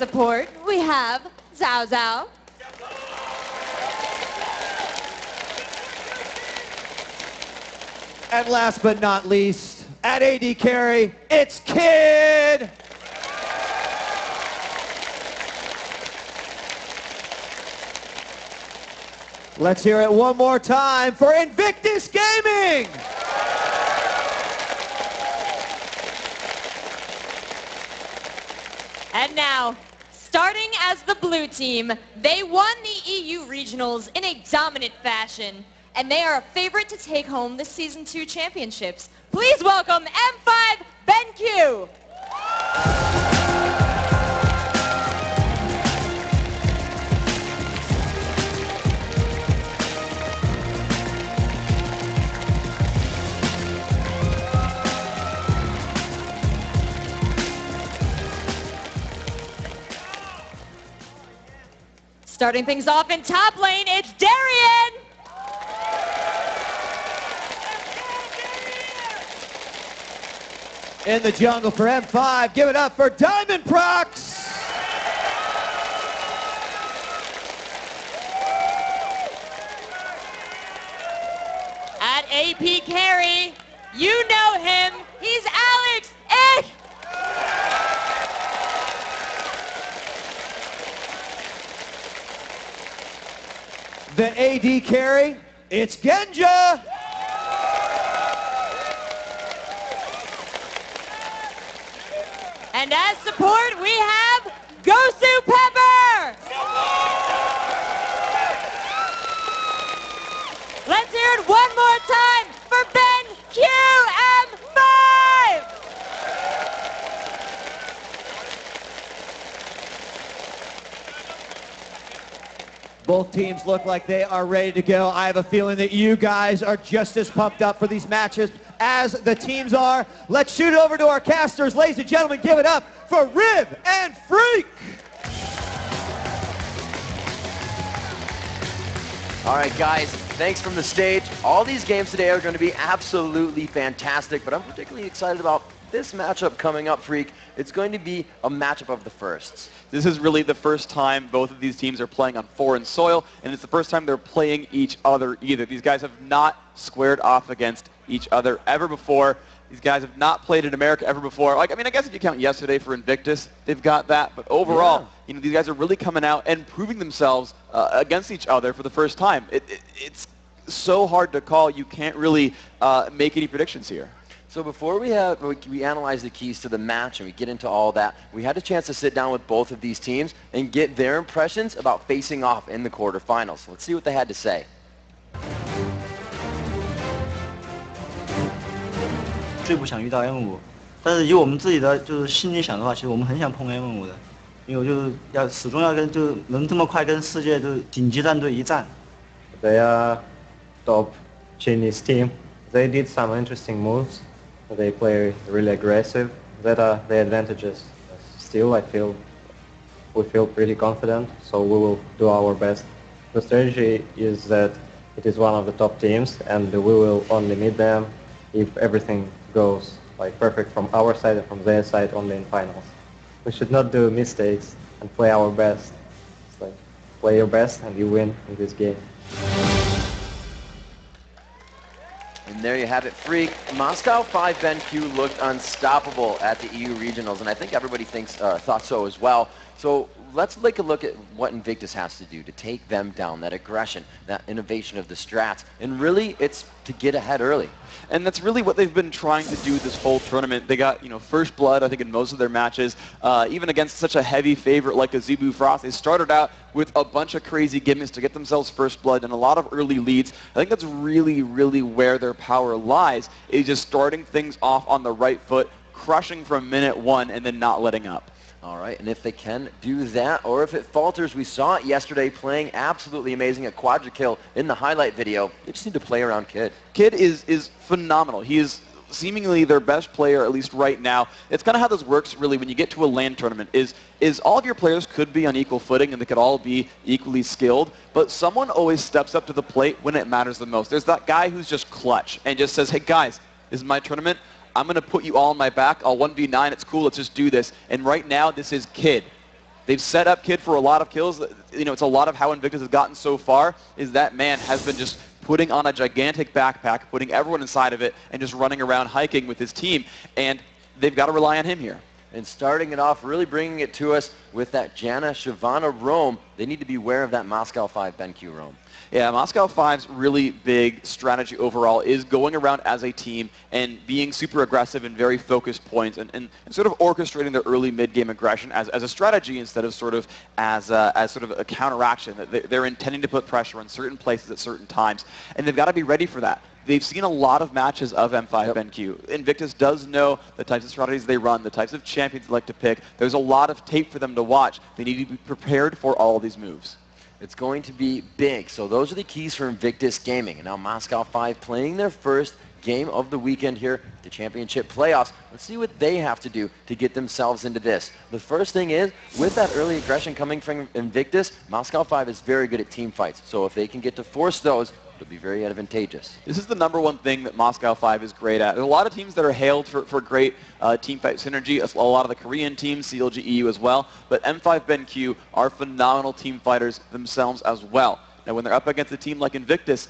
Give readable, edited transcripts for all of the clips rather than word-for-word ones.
support, we have Zhao Zhao. And last but not least, at AD carry, it's Kid! Let's hear it one more time for Invictus Gaming! And now, starting as the blue team, they won the EU Regionals in a dominant fashion, and they are a favorite to take home the Season 2 championships. Please welcome M5 BenQ! Starting things off in top lane, it's Darian! In the jungle for M5, give it up for Diamond Prox! At AP carry, you know him, he's Alex Ich! The AD carry, it's Genja! And as support, we have Gosu Pepper! Let's hear it one more time for BenQ M5! Both teams look like they are ready to go. I have a feeling that you guys are just as pumped up for these matches as the teams are. Let's shoot it over to our casters. Ladies and gentlemen, give it up for Rib and Freak. All right, guys, thanks from the stage. All these games today are going to be absolutely fantastic, but I'm particularly excited about this matchup coming up, Freak. It's going to be a matchup of the firsts. This is really the first time both of these teams are playing on foreign soil, and it's the first time they're playing each other either. These guys have not squared off against each other ever before. These guys have not played in America ever before. Like, I mean, I guess if you count yesterday for Invictus, they've got that. But overall, you know, these guys are really coming out and proving themselves against each other for the first time. It's so hard to call. You can't really make any predictions here. So before we analyze the keys to the match and we get into all that, we had a chance to sit down with both of these teams and get their impressions about facing off in the quarterfinals. So let's see what they had to say. 最不想遇到 M5，但是以我们自己的就是心里想的话，其实我们很想碰 M5的，因为我就是要始终要跟就能这么快跟世界就顶级战队一战。They are top Chinese team. They did some interesting moves. They play really aggressive. That are the advantages. Still, we feel pretty confident, so we will do our best. The strategy is that it is one of the top teams, and we will only meet them if everything goes like perfect from our side and from their side only in finals. We should not do mistakes and play our best. It's like play your best and you win in this game. And there you have it, Freak. Moscow 5 BenQ looked unstoppable at the EU Regionals, and I think everybody thought so as well. So let's take a look at what Invictus has to do to take them down, that aggression, that innovation of the strats, and really it's to get ahead early. And that's really what they've been trying to do this whole tournament. They got, you know, first blood, I think, in most of their matches. Even against such a heavy favorite like a Zebu Frost, they started out with a bunch of crazy gimmicks to get themselves first blood and a lot of early leads. I think that's really, really where their power lies, is just starting things off on the right foot, crushing from minute one, and then not letting up. All right, and if they can do that, or if it falters, we saw it yesterday playing absolutely amazing, a quadra kill in the highlight video. They just need to play around Kid. Kid is phenomenal. He is seemingly their best player, at least right now. It's kind of how this works, really, when you get to a LAN tournament, is all of your players could be on equal footing and they could all be equally skilled, but someone always steps up to the plate when it matters the most. There's that guy who's just clutch and just says, hey guys, this is my tournament. I'm going to put you all on my back. I'll 1v9. It's cool. Let's just do this. And right now, this is Kid. They've set up Kid for a lot of kills. You know, it's a lot of how Invictus has gotten so far, is that man has been just putting on a gigantic backpack, putting everyone inside of it, and just running around hiking with his team. And they've got to rely on him here. And starting it off, really bringing it to us with that Janna Shyvana roam. They need to be aware of that Moscow 5 BenQ roam. Yeah, Moscow 5's really big strategy overall is going around as a team and being super aggressive in very focused points and sort of orchestrating their early mid-game aggression as a strategy instead of sort of as sort of a counteraction. They're intending to put pressure on certain places at certain times, and they've got to be ready for that. They've seen a lot of matches of M5 BenQ. Invictus does know the types of strategies they run, the types of champions they like to pick. There's a lot of tape for them to watch. They need to be prepared for all of these moves. It's going to be big. So those are the keys for Invictus Gaming. And now Moscow 5 playing their first game of the weekend here, the championship playoffs. Let's see what they have to do to get themselves into this. The first thing is, with that early aggression coming from Invictus, Moscow 5 is very good at team fights. So if they can get to force those, it'll be very advantageous. This is the #1 thing that Moscow 5 is great at. There's a lot of teams that are hailed for great team fight synergy, a lot of the Korean teams, CLG EU as well, but M5 BenQ are phenomenal team fighters themselves as well. Now when they're up against a team like Invictus,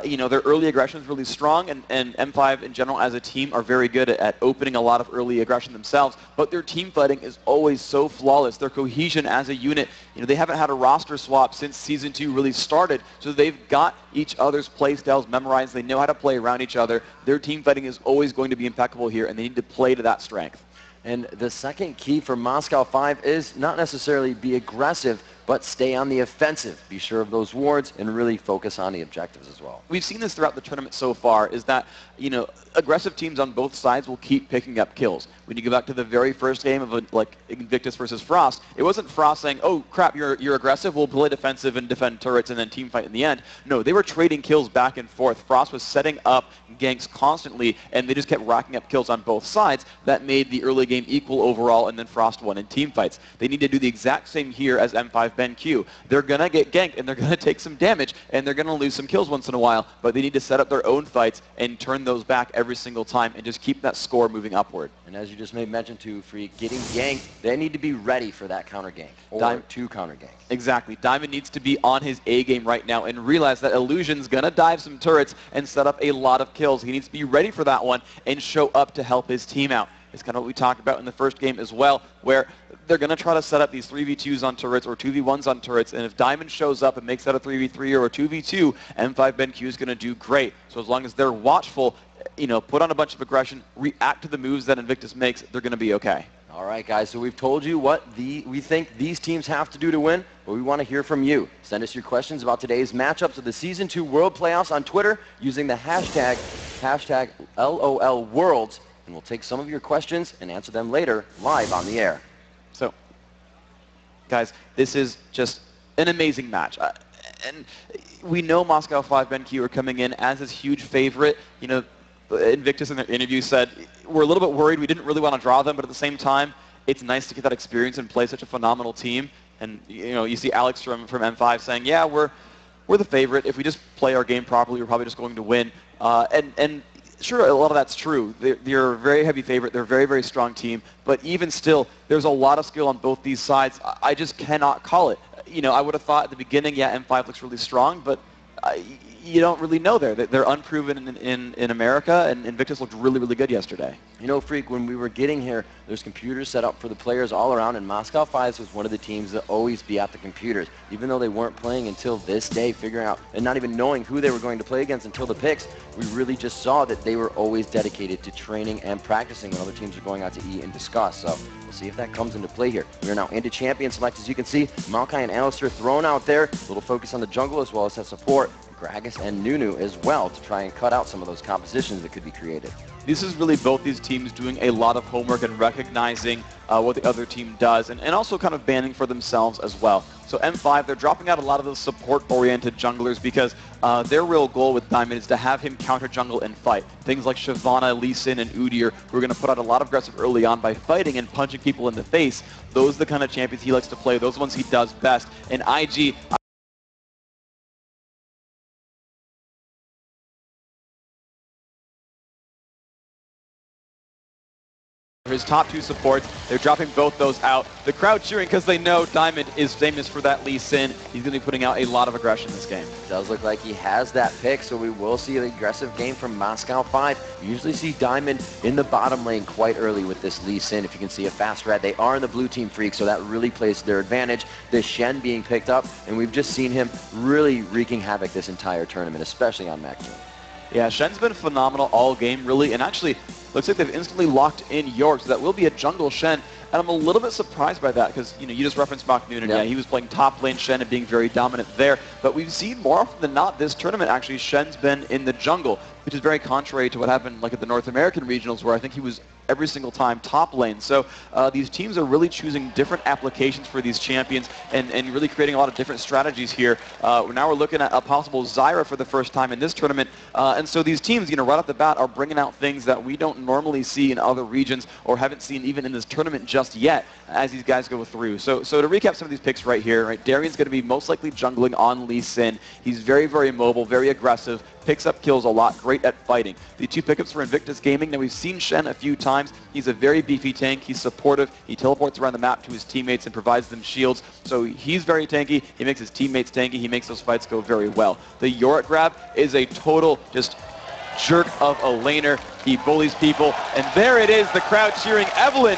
you know, their early aggression is really strong, and M5 in general as a team are very good at opening a lot of early aggression themselves, but their team fighting is always so flawless. Their cohesion as a unit, you know, they haven't had a roster swap since Season 2 really started, so they've got each other's play styles memorized. They know how to play around each other. Their team fighting is always going to be impeccable here, and they need to play to that strength. And the second key for Moscow 5 is not necessarily be aggressive, but stay on the offensive. Be sure of those wards and really focus on the objectives as well. We've seen this throughout the tournament so far, is that, you know, aggressive teams on both sides will keep picking up kills. When you go back to the very first game of like Invictus versus Frost, it wasn't Frost saying, oh crap, you're aggressive, we'll play defensive and defend turrets and then team fight in the end. No, they were trading kills back and forth. Frost was setting up ganks constantly, and they just kept racking up kills on both sides. That made the early game equal overall, and then Frost won in team fights. They need to do the exact same here as M5 BenQ. They're going to get ganked, and they're going to take some damage, and they're going to lose some kills once in a while, but they need to set up their own fights and turn those back every single time and just keep that score moving upward. And as you just made mention to, Freak, getting ganked, they need to be ready for that counter gank, or two counter ganks. Exactly. Diamond needs to be on his A game right now and realize that Illusion's going to dive some turrets and set up a lot of kills. He needs to be ready for that one and show up to help his team out. It's kind of what we talked about in the first game as well, where they're going to try to set up these 3v2s on turrets or 2v1s on turrets, and if Diamond shows up and makes that a 3v3 or a 2v2, M5 BenQ is going to do great. So as long as they're watchful, you know, put on a bunch of aggression, react to the moves that Invictus makes, they're going to be okay. All right, guys, so we've told you what we think these teams have to do to win, but we want to hear from you. Send us your questions about today's matchups of the Season 2 World Playoffs on Twitter using the hashtag LOLWorlds, and we'll take some of your questions and answer them later live on the air. So, guys, this is just an amazing match. And we know Moscow 5 BenQ are coming in as his huge favorite. You know, Invictus in their interview said, we're a little bit worried, we didn't really want to draw them, but at the same time, it's nice to get that experience and play such a phenomenal team. And, you know, you see Alex from M5 saying, yeah, we're the favorite. If we just play our game properly, we're probably just going to win. And sure, a lot of that's true. They're a very heavy favorite. They're a very, very strong team. But even still, there's a lot of skill on both these sides. I just cannot call it. You know, I would have thought at the beginning, yeah, M5 looks really strong, but you don't really know there. They're unproven in America, and Invictus looked really, really good yesterday. You know, Freak, when we were getting here, there's computers set up for the players all around, and Moscow 5 was one of the teams that always be at the computers, even though they weren't playing until this day, figuring out and not even knowing who they were going to play against until the picks. We really just saw that they were always dedicated to training and practicing when other teams are going out to eat and discuss. So we'll see if that comes into play here. We are now into champion select. As you can see, Maokai and Alistair thrown out there. A little focus on the jungle as well as that support. Gragas and Nunu as well to try and cut out some of those compositions that could be created. This is really both these teams doing a lot of homework and recognizing what the other team does, and also kind of banning for themselves as well. So M5, they're dropping out a lot of those support-oriented junglers because their real goal with Diamond is to have him counter jungle and fight. Things like Shyvana, Lee Sin, and Udyr, who are going to put out a lot of aggressive early on by fighting and punching people in the face. Those are the kind of champions he likes to play. Those are the ones he does best. And IG, his top 2 supports. They're dropping both those out. The crowd cheering because they know Diamond is famous for that Lee Sin. He's going to be putting out a lot of aggression this game. It does look like he has that pick, so we will see an aggressive game from Moscow 5. You usually see Diamond in the bottom lane quite early with this Lee Sin. If you can see a fast red, they are in the blue team Freak, so that really plays to their advantage. The Shen being picked up, and we've just seen him really wreaking havoc this entire tournament, especially on Mac King. Yeah, Shen's been phenomenal all game, really, and actually looks like they've instantly locked in York, so that will be a jungle Shen. And I'm a little bit surprised by that because, you know, you just referenced Mach Noonan. Yeah, he was playing top lane Shen and being very dominant there. But we've seen more often than not this tournament, actually, Shen's been in the jungle, which is very contrary to what happened like at the North American regionals, where I think he was every single time top lane. So these teams are really choosing different applications for these champions and really creating a lot of different strategies here. Now we're looking at a possible Zyra for the first time in this tournament. And so these teams, you know, right off the bat are bringing out things that we don't normally see in other regions or haven't seen even in this tournament just yet as these guys go through. So to recap some of these picks right here, right, Darian's going to be most likely jungling on Lee Sin. He's very, very mobile, very aggressive, picks up kills a lot, great at fighting. The 2 pickups for Invictus Gaming. Now we've seen Shen a few times. He's a very beefy tank. He's supportive. He teleports around the map to his teammates and provides them shields. So he's very tanky. He makes his teammates tanky. He makes those fights go very well. The Yorick grab is a total just jerk of a laner. He bullies people. And there it is, the crowd cheering. Evelyn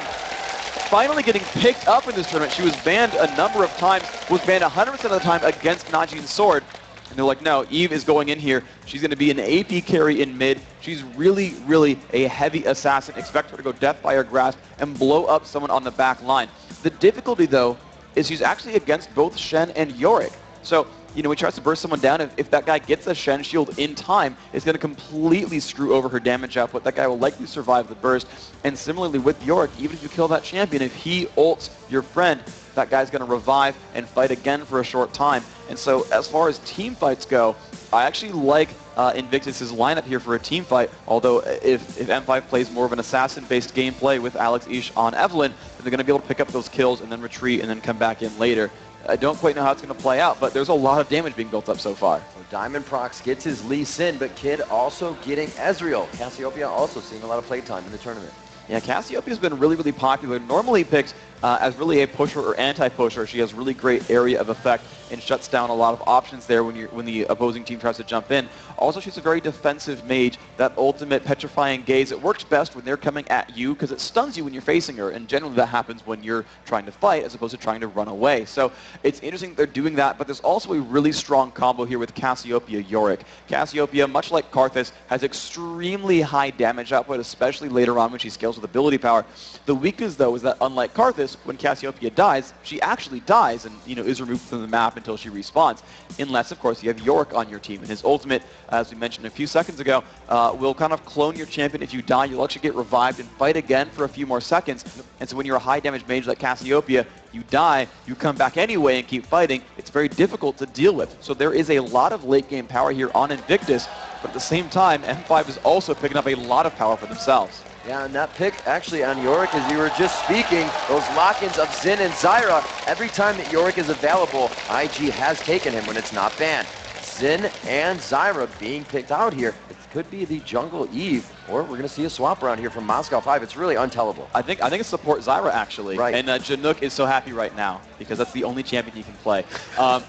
finally getting picked up in this tournament. She was banned a number of times, was banned 100% of the time against Najee's sword. And they're like, no, Eve is going in here. She's going to be an AP carry in mid. She's really, really a heavy assassin. Expect her to go death by her grasp and blow up someone on the back line. The difficulty, though, is she's actually against both Shen and Yorick. So, you know, when he tries to burst someone down, if that guy gets a Shen shield in time, it's going to completely screw over her damage output. That guy will likely survive the burst. And similarly with Yorick, even if you kill that champion, if he ults your friend, that guy's going to revive and fight again for a short time. And so as far as team fights go, I actually like Invictus' lineup here for a team fight, although if M5 plays more of an assassin-based gameplay with Alex Ish on Evelyn, then they're going to be able to pick up those kills and then retreat and then come back in later. I don't quite know how it's going to play out, but there's a lot of damage being built up so far. So Diamond Prox gets his Lee Sin, but Kid also getting Ezreal. Cassiopeia also seeing a lot of playtime in the tournament. Yeah, Cassiopeia's been really, really popular. Normally picked as really a pusher or anti-pusher. She has really great area of effect and shuts down a lot of options there when the opposing team tries to jump in. Also, she's a very defensive mage. That ultimate petrifying gaze, it works best when they're coming at you because it stuns you when you're facing her, and generally that happens when you're trying to fight as opposed to trying to run away. So it's interesting that they're doing that, but there's also a really strong combo here with Cassiopeia Yorick. Cassiopeia, much like Karthus, has extremely high damage output, especially later on when she scales with ability power. The weakness, though, is that unlike Karthus, when Cassiopeia dies, she actually dies and, you know, is removed from the map until she respawns. Unless, of course, you have Yorick on your team. And his ultimate, as we mentioned a few seconds ago, will kind of clone your champion. If you die, you'll actually get revived and fight again for a few more seconds. And so when you're a high damage mage like Cassiopeia, you die, you come back anyway and keep fighting. It's very difficult to deal with. So there is a lot of late game power here on Invictus, but at the same time, M5 is also picking up a lot of power for themselves. Yeah, and that pick actually on Yorick, as you were just speaking, those lock-ins of Xin and Zyra, every time that Yorick is available, IG has taken him when it's not banned. Xin and Zyra being picked out here. It could be the jungle Eve, or we're going to see a swap around here from Moscow 5. It's really untellable. I think it's support Zyra, actually. Right. And Janook is so happy right now because that's the only champion he can play.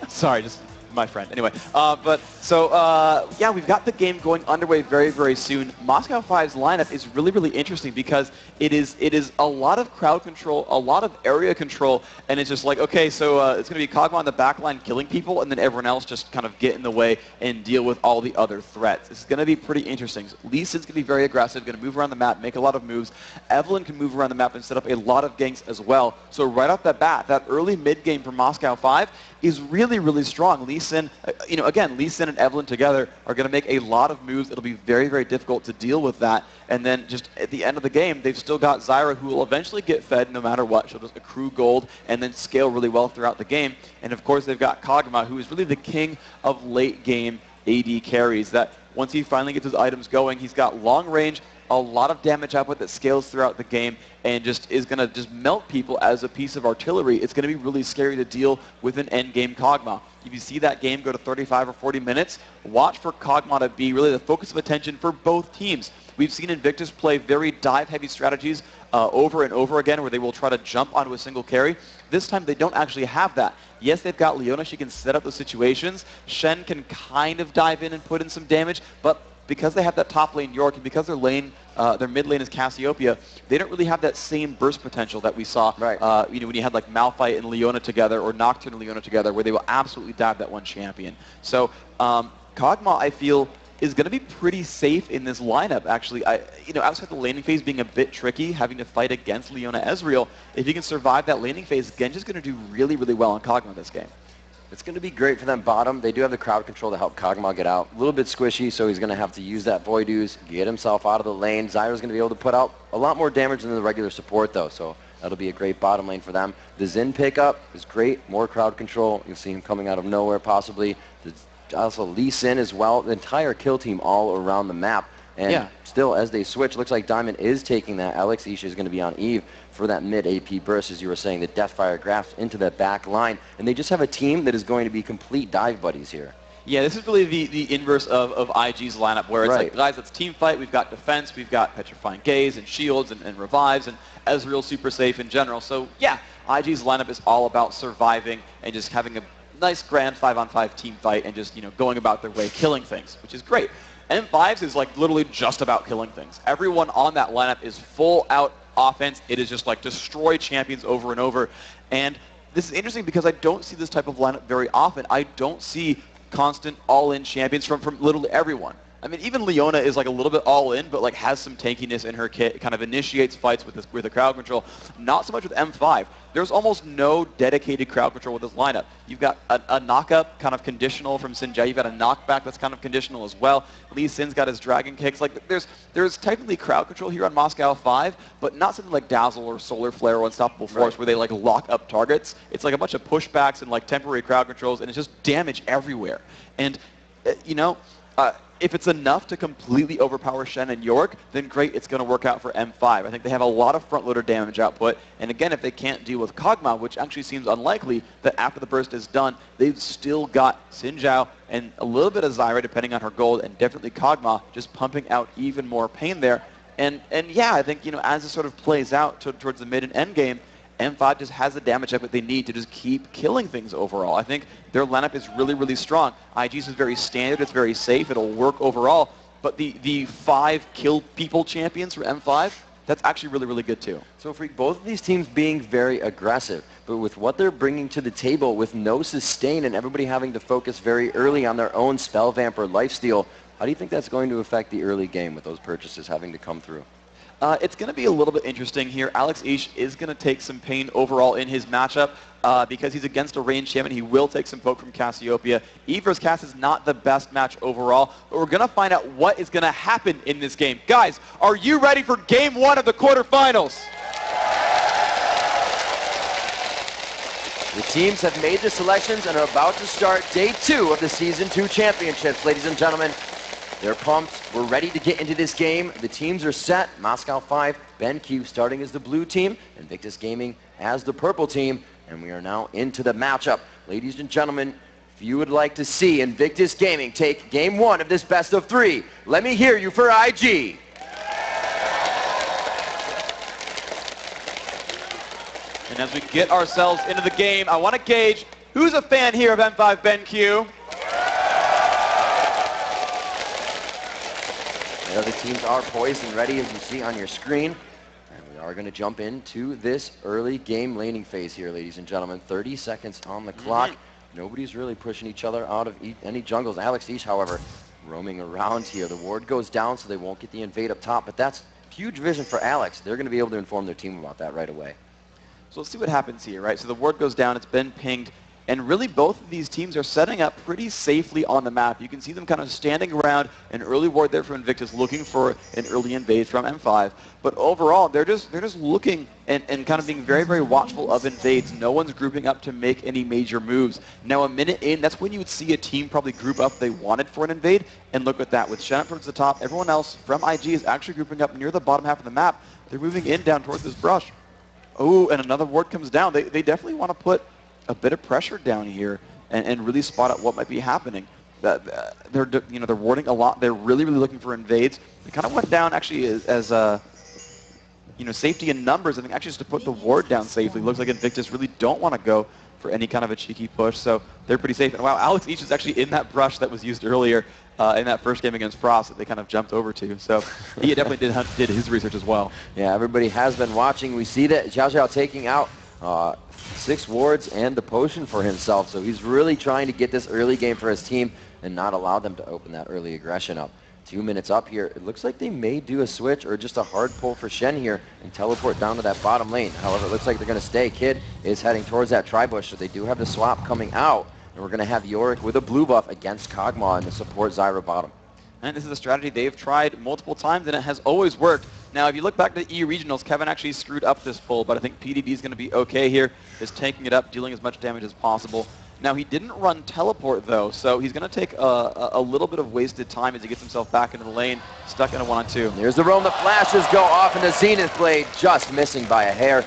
Sorry, just my friend. Anyway, yeah, we've got the game going underway very, very soon. Moscow 5's lineup is really, really interesting because it is a lot of crowd control, a lot of area control, and it's just like, okay, so it's going to be Kog'Maw on the back line killing people, and then everyone else just kind of get in the way and deal with all the other threats. This is going to be pretty interesting. Lee Sin's going to be very aggressive, going to move around the map, make a lot of moves. Evelyn can move around the map and set up a lot of ganks as well. So right off the bat, that early mid game for Moscow 5 is really, really strong. Lee Sin, again, Lee Sin and Evelyn together are going to make a lot of moves. It'll be very, very difficult to deal with that. And then just at the end of the game, they've still got Zyra, who will eventually get fed no matter what. She'll just accrue gold and then scale really well throughout the game. And of course, they've got Kog'Maw, who is really the king of late game AD carries. That once he finally gets his items going, he's got long range, a lot of damage output that scales throughout the game, and just is going to just melt people as a piece of artillery. It's going to be really scary to deal with an endgame Kog'Maw. If you see that game go to 35 or 40 minutes, watch for Kog'Maw to be really the focus of attention for both teams. We've seen Invictus play very dive-heavy strategies over and over again, where they will try to jump onto a single carry. This time they don't actually have that. Yes, they've got Leona. She can set up those situations. Shen can kind of dive in and put in some damage, but because they have that top lane York, and because their mid lane is Cassiopeia, they don't really have that same burst potential that we saw, when you had like Malphite and Leona together, or Nocturne and Leona together, where they will absolutely dive that one champion. So Kog'Maw, I feel, is going to be pretty safe in this lineup, actually. Outside the laning phase being a bit tricky, having to fight against Leona Ezreal, if he can survive that laning phase, Genji's going to do really, really well on Kog'Maw this game. It's going to be great for them bottom. They do have the crowd control to help Kog'Maw get out. A little bit squishy, so he's going to have to use that Void Ooze, get himself out of the lane. Zyra's going to be able to put out a lot more damage than the regular support, though, so that'll be a great bottom lane for them. The Xin pickup is great. More crowd control. You'll see him coming out of nowhere, possibly. Also, Lee Sin as well. The entire kill team all around the map. And still, as they switch, looks like Diamond is taking that. Alex Isha is going to be on Eve for that mid AP burst, as you were saying, the Deathfire grafts into that back line. And they just have a team that is going to be complete dive buddies here. Yeah, this is really the inverse of IG's lineup, where it's like, guys, let's team fight. We've got defense, we've got Petrifying Gaze and shields and revives, and Ezreal super safe in general. So yeah, IG's lineup is all about surviving and just having a nice grand 5-on-5 team fight and just going about their way, killing things, which is great. M5's is like literally just about killing things. Everyone on that lineup is full out offense. It is just like destroy champions over and over. And this is interesting because I don't see this type of lineup very often. I don't see constant all-in champions from literally everyone. I mean, even Leona is like a little bit all in, but like has some tankiness in her kit, kind of initiates fights with the crowd control. Not so much with M5. There's almost no dedicated crowd control with this lineup. You've got a knock-up kind of conditional from Sinjay. You've got a knockback that's kind of conditional as well. Lee Sin's got his dragon kicks. Like there's technically crowd control here on Moscow 5, but not something like Dazzle or Solar Flare or Unstoppable Force where they like lock up targets. It's like a bunch of pushbacks and like temporary crowd controls, and it's just damage everywhere. And if it's enough to completely overpower Shen and York, then great, it's going to work out for M5. I think they have a lot of front-loader damage output, and again, if they can't deal with Kog'Maw, which actually seems unlikely, that after the burst is done, they've still got Xin Zhao and a little bit of Zyra, depending on her gold, and definitely Kog'Maw just pumping out even more pain there. And yeah, I think, as it sort of plays out towards the mid and end game, M5 just has the damage up that they need to just keep killing things overall. I think their lineup is really, really strong. IG's is very standard. It's very safe. It'll work overall. But the 5 kill people champions for M5, that's actually really, really good too. So for both of these teams being very aggressive, but with what they're bringing to the table with no sustain and everybody having to focus very early on their own spell vamp or lifesteal, how do you think that's going to affect the early game with those purchases having to come through? It's going to be a little bit interesting here. Alex Ish is going to take some pain overall in his matchup because he's against a ranged champion. He will take some poke from Cassiopeia. Eve vs. Cass is not the best match overall, but we're going to find out what is going to happen in this game. Guys, are you ready for Game 1 of the quarterfinals? The teams have made their selections and are about to start Day 2 of the Season 2 Championships, ladies and gentlemen. They're pumped. We're ready to get into this game. The teams are set. Moscow 5, BenQ starting as the blue team, Invictus Gaming as the purple team, and we are now into the matchup. Ladies and gentlemen, if you would like to see Invictus Gaming take Game 1 of this best of 3, let me hear you for IG. And as we get ourselves into the game, I want to gauge who's a fan here of M5 BenQ. The other teams are poised and ready, as you see on your screen. And we are going to jump into this early game laning phase here, ladies and gentlemen. 30 seconds on the clock. Nobody's really pushing each other out of any jungles. Alex Ish, however, roaming around here. The ward goes down, so they won't get the invade up top. But that's huge vision for Alex. They're going to be able to inform their team about that right away. So let's see what happens here, right? So the ward goes down. It's been pinged. And really, both of these teams are setting up pretty safely on the map. You can see them kind of standing around an early ward there from Invictus, looking for an early invade from M5. But overall, they're just looking and kind of being very, very watchful of invades. No one's grouping up to make any major moves. Now, a minute in, that's when you would see a team probably group up they wanted for an invade. And look at that. With Shen up towards the top, everyone else from IG is actually grouping up near the bottom half of the map. They're moving in down towards this brush. Oh, and another ward comes down. They definitely want to put a bit of pressure down here and really spot out what might be happening. They're warding a lot. They're really, really looking for invades. They kind of went down actually as safety in numbers. I think actually just to put the ward down safely. Looks like Invictus really don't want to go for any kind of a cheeky push, so they're pretty safe. And wow, Alex Each is actually in that brush that was used earlier in that first game against Frost that they kind of jumped over to. So he definitely did his research as well. Yeah, everybody has been watching. We see that Xiao Xiao taking out 6 wards and the potion for himself, so he's really trying to get this early game for his team and not allow them to open that early aggression up. 2 minutes up here. It looks like they may do a switch or just a hard pull for Shen here and teleport down to that bottom lane. However, it looks like they're going to stay. Kid is heading towards that tri-bush, so they do have the swap coming out. And we're going to have Yorick with a blue buff against Kog'Maw in the support Zyra bottom. And this is a strategy they've tried multiple times, and it has always worked. Now, if you look back to the EU Regionals, Kevin actually screwed up this pull, but I think PDD is going to be okay here, just tanking it up, dealing as much damage as possible. Now, he didn't run teleport, though, so he's going to take a little bit of wasted time as he gets himself back into the lane, stuck in a 1-on-2. There's the roam. The flashes go off, and the Zenith Blade just missing by a hair.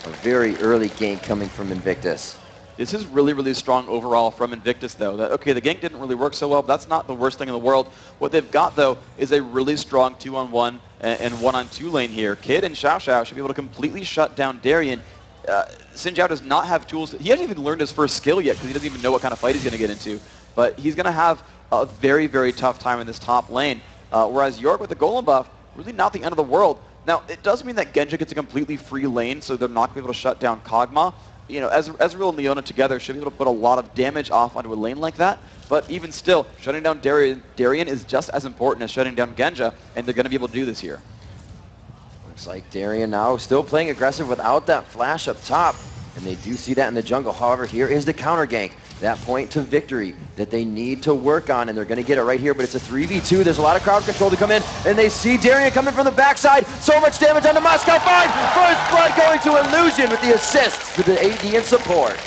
A very early gank coming from Invictus. This is really, really strong overall from Invictus, though. Okay, the gank didn't really work so well, but that's not the worst thing in the world. What they've got, though, is a really strong 2-on-1 and 1-on-2 lane here. Kid and Xiao Xiao should be able to completely shut down Darien. Xin Zhao does not have tools. He hasn't even learned his first skill yet because he doesn't even know what kind of fight he's going to get into. But he's going to have a very, very tough time in this top lane. Whereas York with the Golem buff, really not the end of the world. Now, it does mean that Genja gets a completely free lane, so they're not going to be able to shut down Kog'Maw. Ezreal and Leona together should be able to put a lot of damage off onto a lane like that. But even still, shutting down Darien is just as important as shutting down Genja, and they're going to be able to do this here. Looks like Darien now still playing aggressive without that flash up top. And they do see that in the jungle. However, here is the counter gank. That point to victory that they need to work on, and they're going to get it right here, but it's a 3v2. There's a lot of crowd control to come in, and they see Darien coming from the backside. So much damage onto Moscow. Fine! First blood going to Illusion with the assists to the AD and support.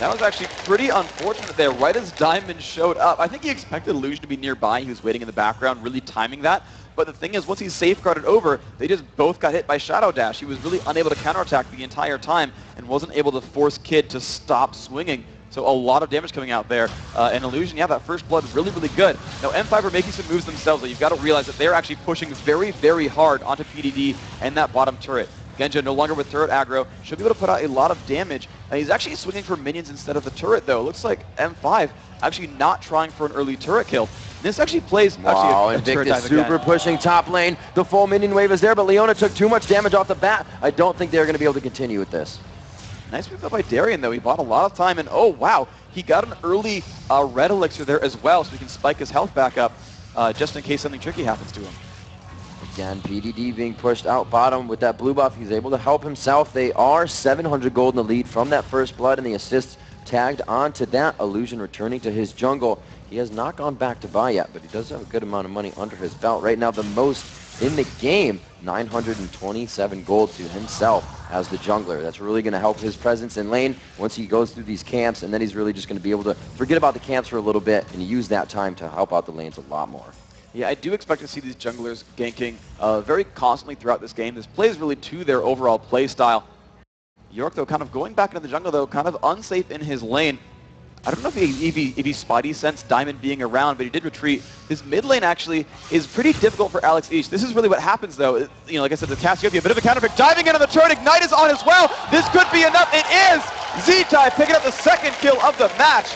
That was actually pretty unfortunate there, right as Diamond showed up. I think he expected Illusion to be nearby. He was waiting in the background, really timing that. But the thing is, once he's safeguarded over, they just both got hit by Shadow Dash. He was really unable to counterattack the entire time and wasn't able to force Kid to stop swinging. So a lot of damage coming out there. And Illusion, yeah, that first blood really, really good. Now, M5 are making some moves themselves, but you've got to realize that they're actually pushing very, very hard onto PDD and that bottom turret. Genja no longer with turret aggro, should be able to put out a lot of damage. And he's actually swinging for minions instead of the turret, though. It looks like M5 actually not trying for an early turret kill. This actually plays wow, Invictus super pushing top lane. The full minion wave is there, but Leona took too much damage off the bat. I don't think they're going to be able to continue with this. Nice move up by Darien, though. He bought a lot of time, and oh, wow. He got an early red elixir there as well, so he can spike his health back up just in case something tricky happens to him. Again, PDD being pushed out bottom with that blue buff. He's able to help himself. They are 700 gold in the lead from that first blood, and the assists tagged onto that. Illusion returning to his jungle. He has not gone back to buy yet, but he does have a good amount of money under his belt. Right now, the most in the game, 927 gold to himself as the jungler. That's really going to help his presence in lane once he goes through these camps, and then he's really just going to be able to forget about the camps for a little bit and use that time to help out the lanes a lot more. Yeah, I do expect to see these junglers ganking very constantly throughout this game. This plays really to their overall play style. York, though, kind of going back into the jungle, though, kind of unsafe in his lane. I don't know if he spidey sensed Diamond being around, but he did retreat. His mid lane actually is pretty difficult for Alex Each. This is really what happens, though. Like I said, the Cassiopeia, a bit of a counter pick. Diving into the turret, Ignite is on as well. This could be enough. It is! Z-Tai picking up the second kill of the match.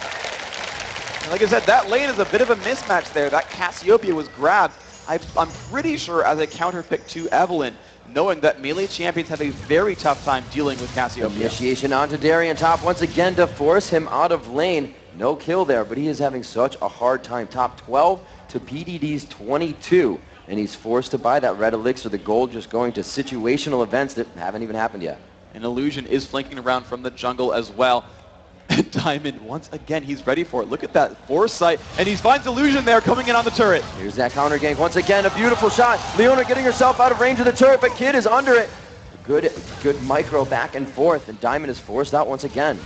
And like I said, that lane is a bit of a mismatch there. That Cassiopeia was grabbed, I'm pretty sure, as a counter pick to Evelynn, knowing that melee champions have a very tough time dealing with Cassiopeia. Initiation onto Darien top once again to force him out of lane. No kill there, but he is having such a hard time. Top 12 to PDD's 22, and he's forced to buy that red elixir. The gold just going to situational events that haven't even happened yet. And Illusion is flanking around from the jungle as well. Diamond, once again, he's ready for it. Look at that foresight, and he finds Illusion there coming in on the turret. Here's that counter gank. Once again, a beautiful shot. Leona getting herself out of range of the turret, but Kid is under it. Good micro back and forth, and Diamond is forced out once again.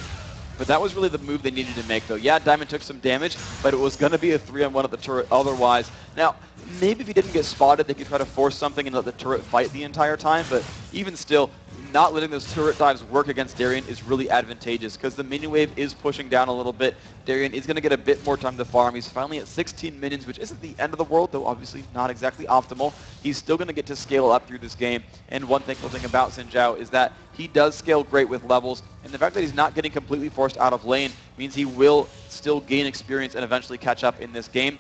But that was really the move they needed to make, though. Yeah, Diamond took some damage, but it was going to be a 3-on-1 at the turret otherwise. Now, maybe if he didn't get spotted, they could try to force something and let the turret fight the entire time, but even still, not letting those turret dives work against Darien is really advantageous because the minion wave is pushing down a little bit. Darien is going to get a bit more time to farm. He's finally at 16 minions, which isn't the end of the world, though obviously not exactly optimal. He's still going to get to scale up through this game. And one thankful thing about Xin Zhao is that he does scale great with levels, and the fact that he's not getting completely forced out of lane means he will still gain experience and eventually catch up in this game,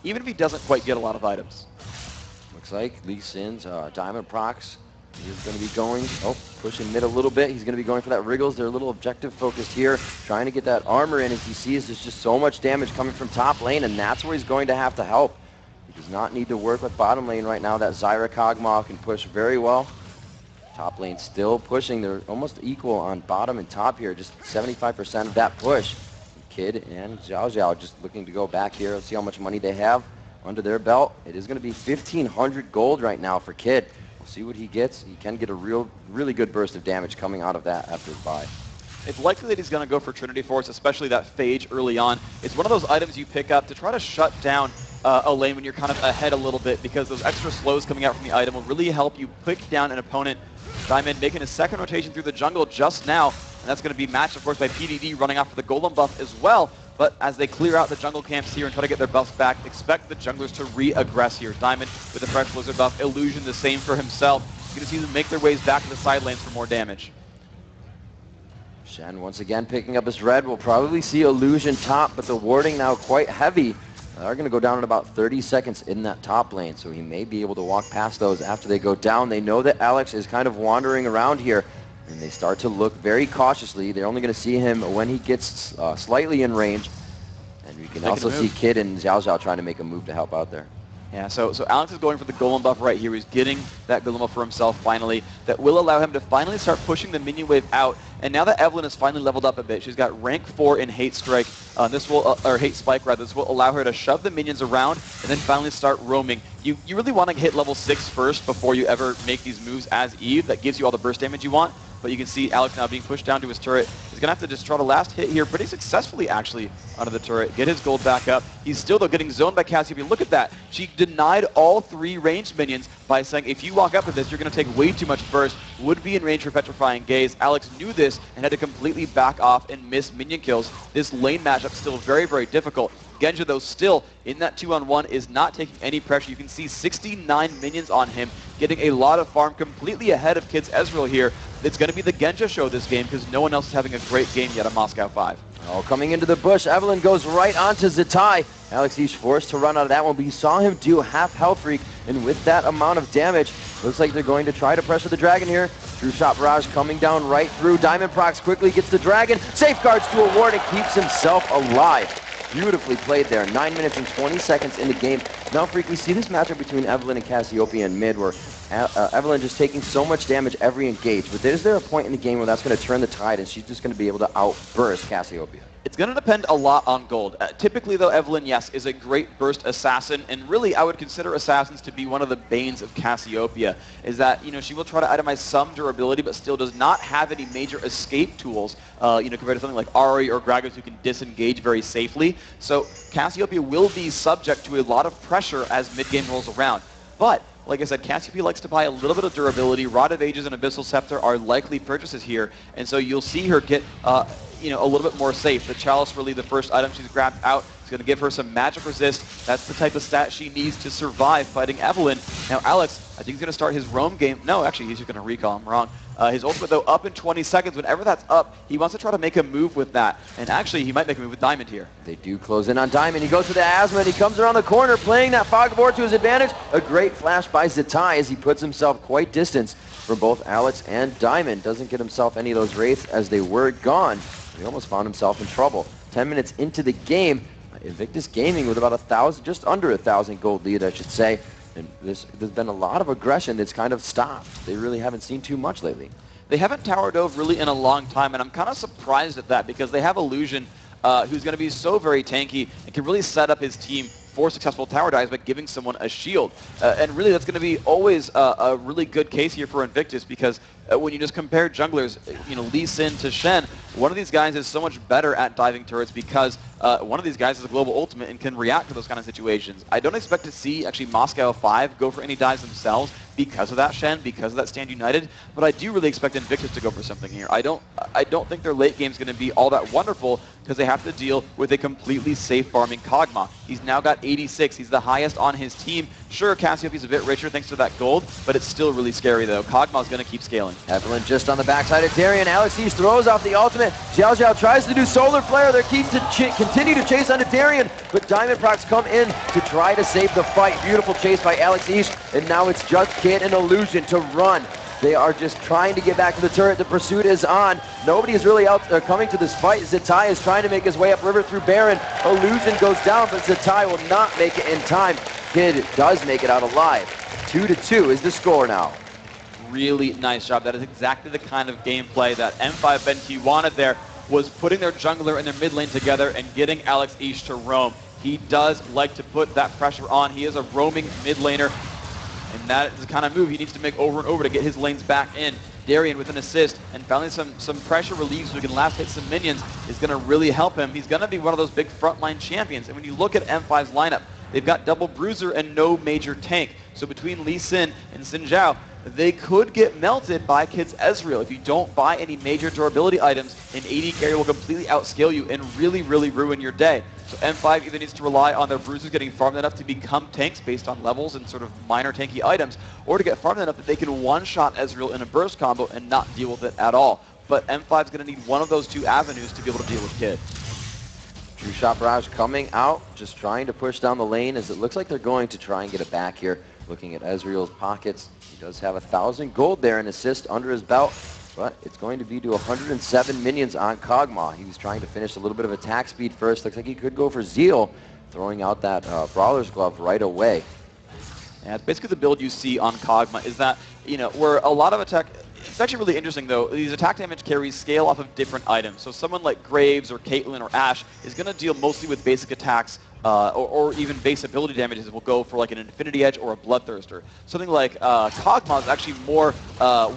even if he doesn't quite get a lot of items. Looks like Lee Sin's Diamond Procs is going to be going, pushing mid a little bit. He's going to be going for that Wriggles. They're a little objective focused here, trying to get that armor in. As he sees, there's just so much damage coming from top lane, and that's where he's going to have to help. He does not need to work with bottom lane right now. That Zyra Kog'Maw can push very well. Top lane still pushing. They're almost equal on bottom and top here, just 75% of that push. Kid and Xiao Xiao just looking to go back here. Let's see how much money they have under their belt. It is going to be 1,500 gold right now for Kid. We'll see what he gets. He can get a really good burst of damage coming out of that after his buy. It's likely that he's going to go for Trinity Force, especially that Phage early on. It's one of those items you pick up to try to shut down a lane when you're kind of ahead a little bit, because those extra slows coming out from the item will really help you pick down an opponent. Diamond making a second rotation through the jungle just now, and that's going to be matched, of course, by PDD running after the Golem buff as well. But as they clear out the jungle camps here and try to get their buffs back, expect the junglers to re-aggress here. Diamond with the fresh Blizzard buff, Illusion the same for himself. You're going to see them make their ways back to the side lanes for more damage. Shen once again picking up his red. We'll probably see Illusion top, but the warding now quite heavy. They're going to go down in about 30 seconds in that top lane, so he may be able to walk past those after they go down. They know that Alex is kind of wandering around here, and they start to look very cautiously. They're only going to see him when he gets slightly in range, and we can also see Kid and Xiao Xiao trying to make a move to help out there. Yeah, so Alex is going for the Golem buff right here. He's getting that Golem buff for himself finally. That will allow him to finally start pushing the minion wave out. And now that Evelyn has finally leveled up a bit, she's got rank 4 in Hate Strike. This will, or Hate Spike rather. This will allow her to shove the minions around and then finally start roaming. You really want to hit level 6 first before you ever make these moves as Eve. That gives you all the burst damage you want. But you can see Alex now being pushed down to his turret. He's going to have to just try to last hit here pretty successfully, actually, onto the turret. Get his gold back up. He's still, though, getting zoned by Cassiopeia. Look at that. She denied all 3 ranged minions by saying, if you walk up with this, you're going to take way too much burst. Would be in range for Petrifying Gaze. Alex knew this and had to completely back off and miss minion kills. This lane matchup still very, very difficult. Genja, though, still in that 2-on-1 is not taking any pressure. You can see 69 minions on him, getting a lot of farm, completely ahead of Kid's Ezreal here. It's going to be the Genja show this game because no one else is having a great game yet on Moscow 5. Oh, coming into the bush, Evelyn goes right onto Zatai. Alex, he's forced to run out of that one, but you saw him do half Health Freak, and with that amount of damage, looks like they're going to try to pressure the Dragon here. True Shot Barrage coming down right through. Diamond Procs quickly gets the Dragon, safeguards to a ward and keeps himself alive. Beautifully played there. 9 minutes and 20 seconds in the game. Now, Freak, we see this matchup between Evelyn and Cassiopeia in mid, where Evelyn just taking so much damage every engage. But is there a point in the game where that's going to turn the tide and she's just going to be able to outburst Cassiopeia? It's going to depend a lot on gold. Typically, though, Evelyn, yes, is a great burst assassin, and really, I would consider assassins to be one of the banes of Cassiopeia, is that, you know, she will try to itemize some durability, but still does not have any major escape tools, you know, compared to something like Ahri or Gragas who can disengage very safely. So Cassiopeia will be subject to a lot of pressure as mid-game rolls around. But like I said, Cassiopeia likes to buy a little bit of durability. Rod of Ages and Abyssal Scepter are likely purchases here, and so you'll see her get you know, a little bit more safe. The Chalice really the first item she's grabbed out. It's going to give her some magic resist. That's the type of stat she needs to survive fighting Evelyn. Now Alex, I think he's going to start his roam game. No, actually, he's just going to recall. I'm wrong. His ultimate, though, up in 20 seconds. Whenever that's up, he wants to try to make a move with that. And actually, he might make a move with Diamond here. They do close in on Diamond. He goes for the Asthma, and he comes around the corner, playing that Fog of War to his advantage. A great flash by Zatai as he puts himself quite distance from both Alex and Diamond. Doesn't get himself any of those wraiths as they were gone. He almost found himself in trouble. 10 minutes into the game, Invictus Gaming with about 1,000, just under 1,000 gold lead, I should say. And there's been a lot of aggression that's kind of stopped. They really haven't seen too much lately. They haven't tower dove really in a long time, and I'm kind of surprised at that because they have Illusion, who's going to be so very tanky and can really set up his team for successful tower dives by giving someone a shield. And really that's going to be always a really good case here for Invictus because when you just compare junglers, you know, Lee Sin to Shen, one of these guys is so much better at diving turrets because one of these guys is a global ultimate and can react to those kind of situations. I don't expect to see actually Moscow 5 go for any dives themselves. because of that Shen, because of that Stand United, but I do really expect Invictus to go for something here. I don't think their late game is going to be all that wonderful because they have to deal with a completely safe farming Kog'Maw. He's now got 86. He's the highest on his team. Sure, Cassiopeia's a bit richer thanks to that gold, but it's still really scary though. Kog'Maw's going to keep scaling. Evelyn just on the backside of Darian. Alex East throws off the ultimate. Xiao Xiao tries to do Solar Flare. They're keen to continue to chase onto Darian, but Diamond Procs come in to try to save the fight. Beautiful chase by Alex East, and now it's just Kid and Illusion to run. They are just trying to get back to the turret. The pursuit is on. Nobody is really out coming to this fight. Zatai is trying to make his way upriver through Baron. Illusion goes down, but Zatai will not make it in time. Kid does make it out alive. 2-2 is the score now. Really nice job. That is exactly the kind of gameplay that M5 BenQ wanted there, was putting their jungler and their mid lane together and getting Alex Ish to roam. He does like to put that pressure on. He is a roaming mid laner, and that is the kind of move he needs to make over and over to get his lanes back in. Darian with an assist and finally some pressure relief so he can last hit some minions is going to really help him. He's going to be one of those big frontline champions. And when you look at M5's lineup, they've got double bruiser and no major tank. So between Lee Sin and Xin Zhao, they could get melted by Kid's Ezreal. If you don't buy any major durability items, an AD carry will completely outscale you and really, really ruin your day. So M5 either needs to rely on their bruisers getting farmed enough to become tanks based on levels and sort of minor tanky items, or to get farmed enough that they can one-shot Ezreal in a burst combo and not deal with it at all. But M5 is going to need one of those two avenues to be able to deal with Kid. True Shot Barrage coming out, just trying to push down the lane as it looks like they're going to try and get it back here. Looking at Ezreal's pockets, he does have 1,000 gold there in assist under his belt, but it's going to be to 107 minions on Kog'Maw. He was trying to finish a little bit of attack speed first. Looks like he could go for Zeal, throwing out that Brawler's Glove right away. Yeah, it's basically the build you see on Kog'Maw is that, you know, where a lot of attack, it's actually really interesting though, these attack damage carries scale off of different items. So someone like Graves or Caitlyn or Ashe is going to deal mostly with basic attacks, or even base ability damages will go for like an Infinity Edge or a Bloodthirster. Something like Kog'Maw is actually more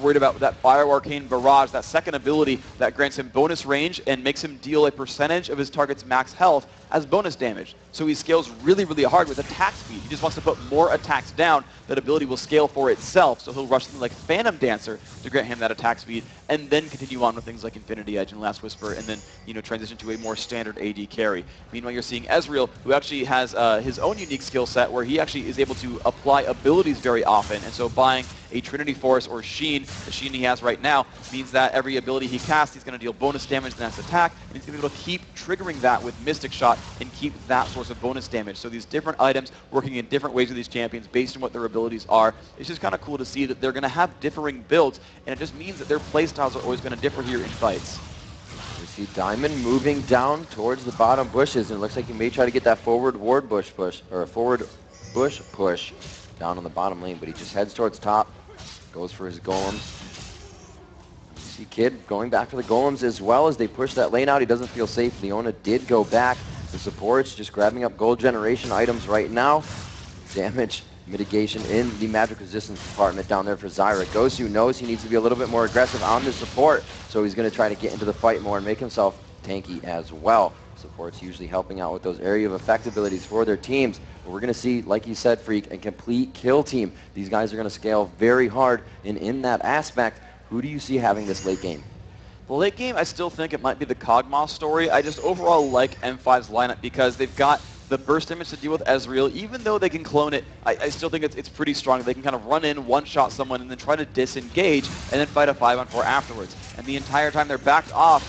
worried about that Fire Arcane Barrage, that second ability that grants him bonus range and makes him deal a percentage of his target's max health as bonus damage. So he scales really, really hard with attack speed. He just wants to put more attacks down. That ability will scale for itself, so he'll rush something like Phantom Dancer to grant him that attack speed, and then continue on with things like Infinity Edge and Last Whisper, and then, you know, transition to a more standard AD carry. Meanwhile, you're seeing Ezreal, who actually has his own unique skill set where he actually is able to apply abilities very often, and so buying a Trinity Force or Sheen, the Sheen he has right now, means that every ability he casts, he's going to deal bonus damage in that attack, and he's going to be able to keep triggering that with Mystic Shot and keep that source of bonus damage. So these different items working in different ways with these champions based on what their abilities are. It's just kind of cool to see that they're going to have differing builds, and it just means that their playstyles are always going to differ here in fights. We see Diamond moving down towards the bottom bushes, and it looks like he may try to get that forward ward bush push, or a forward bush push down on the bottom lane, but he just heads towards top, goes for his golems. You see Kid going back for the golems as well as they push that lane out. He doesn't feel safe. Leona did go back. The supports just grabbing up gold generation items right now. Damage mitigation in the magic resistance department down there for Zyra. Gosu knows he needs to be a little bit more aggressive on the support, so he's going to try to get into the fight more and make himself tanky as well. Support's usually helping out with those area of effect abilities for their teams. But we're going to see, like you said, Freak, a complete kill team. These guys are going to scale very hard, and in that aspect, who do you see having this late game? The late game, I still think it might be the Kog'Maw story. I just overall like M5's lineup because they've got the burst damage to deal with Ezreal. Even though they can clone it, I still think it's pretty strong. They can kind of run in, one-shot someone, and then try to disengage, and then fight a 5-on-4 afterwards. And the entire time they're backed up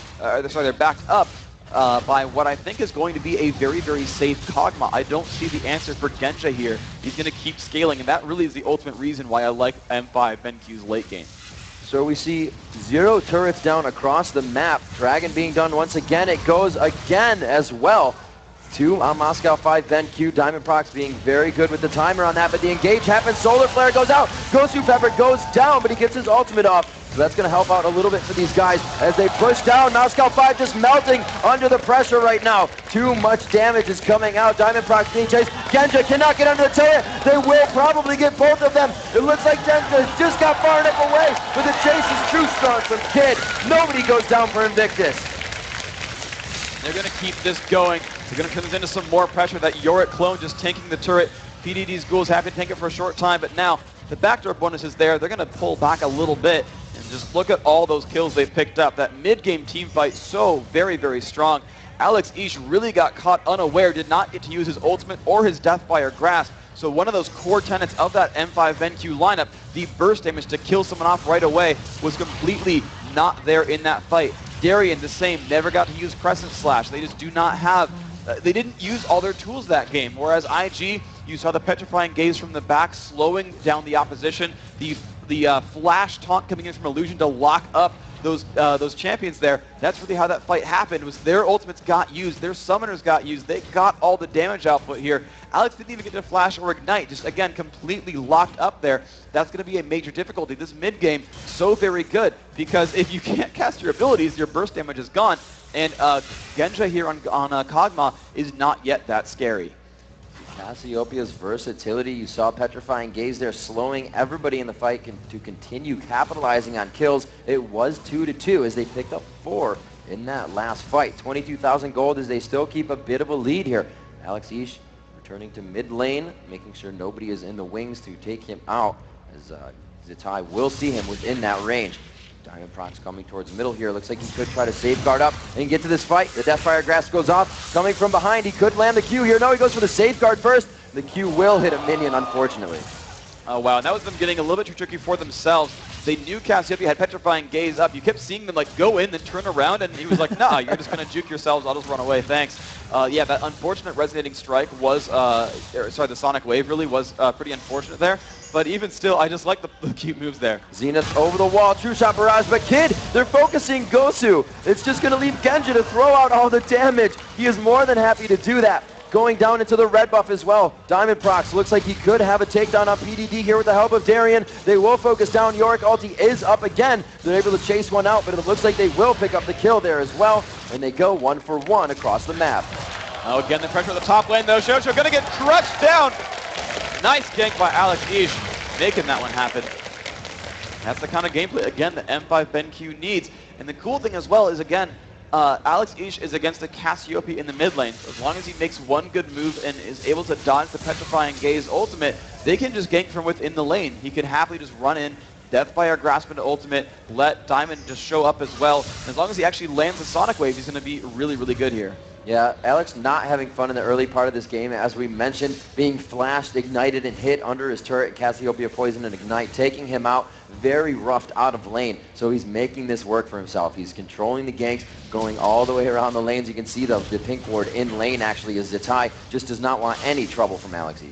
by what I think is going to be a very, very safe Kog'Maw. I don't see the answer for Genja here. He's going to keep scaling, and that really is the ultimate reason why I like M5 BenQ's late game. So we see 0 turrets down across the map. Dragon being done once again. It goes again as well. 2 on Moscow 5 BenQ. Diamond Procs being very good with the timer on that, but the engage happens. Solar Flare goes out. Gosu Pepper goes down, but he gets his ultimate off. So that's going to help out a little bit for these guys as they push down. Moscow 5 just melting under the pressure right now. Too much damage is coming out. Diamond Procs being chased. Genja cannot get under the turret. They will probably get both of them. It looks like Genja just got far enough away, but the chase is too strong from Kid. Nobody goes down for Invictus. They're going to keep this going. They're going to turn this into some more pressure. That Yorick clone just tanking the turret. PDD's Ghouls happy to tank it for a short time, but now The backdoor bonus is there. They're going to pull back a little bit. And just look at all those kills they've picked up. That mid-game team fight so very, very strong. Alex Ish really got caught unaware, did not get to use his ultimate or his Deathfire Grasp. So one of those core tenets of that M5 BenQ lineup, the burst damage to kill someone off right away, was completely not there in that fight. Darien, the same, never got to use Crescent Slash. They just do not have, they didn't use all their tools that game. Whereas IG, you saw the Petrifying Gaze from the back, slowing down the opposition. The flash taunt coming in from Illusion to lock up those champions there. That's really how that fight happened, was their ultimates got used, their summoners got used, they got all the damage output here. Alex didn't even get to flash or ignite, just again completely locked up there. That's going to be a major difficulty. This mid game, so very good, because if you can't cast your abilities, your burst damage is gone, and Genja here on Kog'Maw is not yet that scary. Cassiopeia's versatility, you saw Petrifying Gaze there slowing everybody in the fight to continue capitalizing on kills. It was 2-2 as they picked up 4 in that last fight. 22,000 gold as they still keep a bit of a lead here. Alex Ish returning to mid lane, making sure nobody is in the wings to take him out, as Zitai will see him within that range. Diamond Prox coming towards middle here. Looks like he could try to safeguard up and get to this fight. The Deathfire Grasp goes off. Coming from behind, he could land the Q here. No, he goes for the safeguard first. The Q will hit a minion, unfortunately. Oh, wow. And that was them getting a little bit too tricky for themselves. They knew Cassiopeia had Petrifying Gaze up. You kept seeing them like go in, then turn around, and he was like, nah, you're just going to juke yourselves. I'll just run away. Thanks. Yeah, that unfortunate Resonating Strike was, sorry, the Sonic Wave really was pretty unfortunate there. But even still, I just like the cute moves there. Zenith over the wall, True Shot Barrage, but Kid, they're focusing Gosu. It's just going to leave Genja to throw out all the damage. He is more than happy to do that. Going down into the red buff as well. Diamond Prox looks like he could have a takedown on PDD here with the help of Darien. They will focus down. Yorick ulti is up again. They're able to chase one out, but it looks like they will pick up the kill there as well. And they go 1 for 1 across the map. Oh, again, the pressure at the top lane, though. Shosho going to get crushed down. Nice gank by Alex Ish, making that one happen. That's the kind of gameplay, again, that M5 BenQ needs. And the cool thing as well is, again, Alex Ish is against the Cassiopeia in the mid lane. As long as he makes one good move and is able to dodge the Petrifying Gaze ultimate, they can just gank from within the lane. He can happily just run in, Deathfire Grasp into ultimate, let Diamond just show up as well. And as long as he actually lands the Sonic Wave, he's going to be really, really good here. Yeah, Alex not having fun in the early part of this game, as we mentioned, being flashed, ignited, and hit under his turret, Cassiopeia Poison and Ignite, taking him out, very roughed out of lane. So he's making this work for himself. He's controlling the ganks, going all the way around the lanes. You can see the pink ward in lane actually is Zitai, just does not want any trouble from Alex Ish.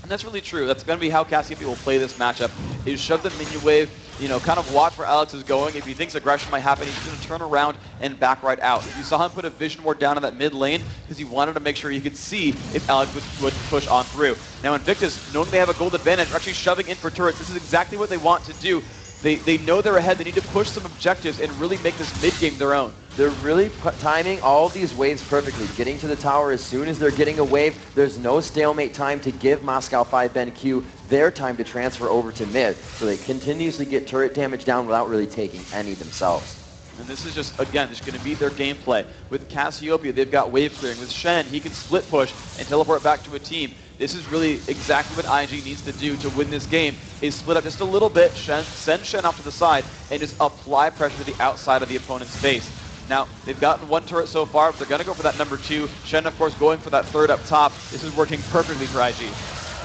And that's really true. That's going to be how Cassiopeia will play this matchup, is shove the minion wave, you know, kind of watch where Alex is going. If he thinks aggression might happen, he's going to turn around and back right out. You saw him put a Vision Ward down in that mid lane because he wanted to make sure he could see if Alex would push on through. Now Invictus, knowing they have a gold advantage, are actually shoving in for turrets. This is exactly what they want to do. They know they're ahead. They need to push some objectives and really make this mid game their own. They're really timing all these waves perfectly, getting to the tower as soon as they're getting a wave. There's no stalemate time to give Moscow 5 BenQ their time to transfer over to mid. So they continuously get turret damage down without really taking any themselves. And this is just, again, just going to be their gameplay. With Cassiopeia, they've got wave clearing. With Shen, he can split push and teleport back to a team. This is really exactly what IG needs to do to win this game, is split up just a little bit, send Shen off to the side, and just apply pressure to the outside of the opponent's base. Now, they've gotten one turret so far, but they're going to go for that number 2. Shen, of course, going for that third up top. This is working perfectly for IG.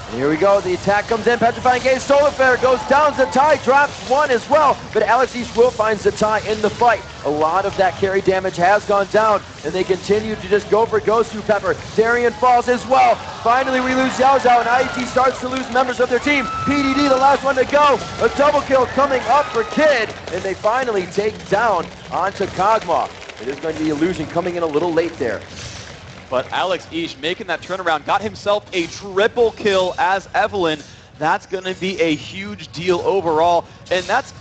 And here we go, the attack comes in, Petrifying Gaze, Solar Flare goes down, Zitai drops one as well, but Alex Ish will find Zitai in the fight. A lot of that carry damage has gone down, and they continue to just go for Gosu Pepper. Darien falls as well. Finally, we lose Xiao Xiao, and IET starts to lose members of their team. PDD, the last one to go. A double kill coming up for Kid, and they finally take down onto Kog'Maw. It is going to be Illusion coming in a little late there. But Alex Ish making that turnaround, got himself a triple kill as Evelyn. That's going to be a huge deal overall. And that's,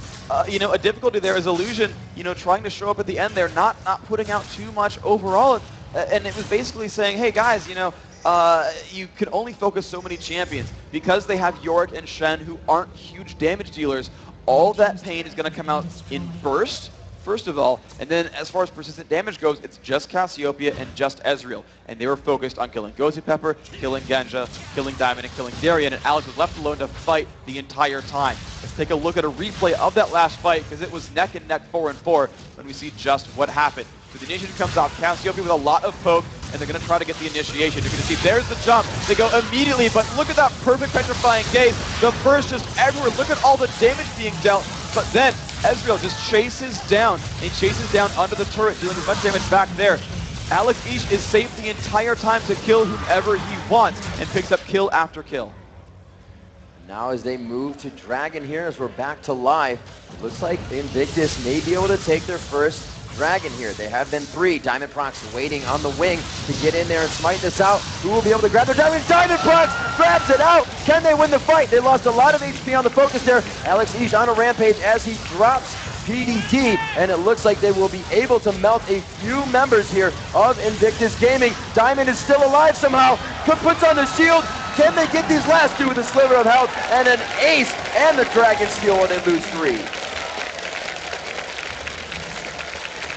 you know, a difficulty there is Illusion, you know, trying to show up at the end there, not putting out too much overall. And it was basically saying, hey guys, you know, you can only focus so many champions. Because they have Yorick and Shen, who aren't huge damage dealers, all that pain is going to come out in burst. first of all. And then as far as persistent damage goes, it's just Cassiopeia and just Ezreal. And they were focused on killing Gozu Pepper, killing Genja, killing Diamond, and killing Darien. And Alex was left alone to fight the entire time. Let's take a look at a replay of that last fight, because it was neck and neck 4-4 when we see just what happened. So the initiative comes off, Cassiopeia with a lot of poke, and they're going to try to get the initiation. You're going to see there's the jump. They go immediately, but look at that perfect petrifying gaze. The burst just everywhere. Look at all the damage being dealt. But then Ezreal just chases down. He chases down under the turret, dealing as much damage back there. Alex Ish is safe the entire time to kill whomever he wants and picks up kill after kill. Now as they move to Dragon here, as we're back to live, it looks like Invictus may be able to take their first Dragon here. They have been 3. Diamond Prox waiting on the wing to get in there and smite this out. Who will be able to grab their Diamond? Diamond Prox grabs it out! Can they win the fight? They lost a lot of HP on the focus there. Alex Ish on a rampage as he drops PDT, and it looks like they will be able to melt a few members here of Invictus Gaming. Diamond is still alive somehow. Puts on the shield. Can they get these last 2 with a sliver of health and an ace and the Dragon Steal when they lose 3?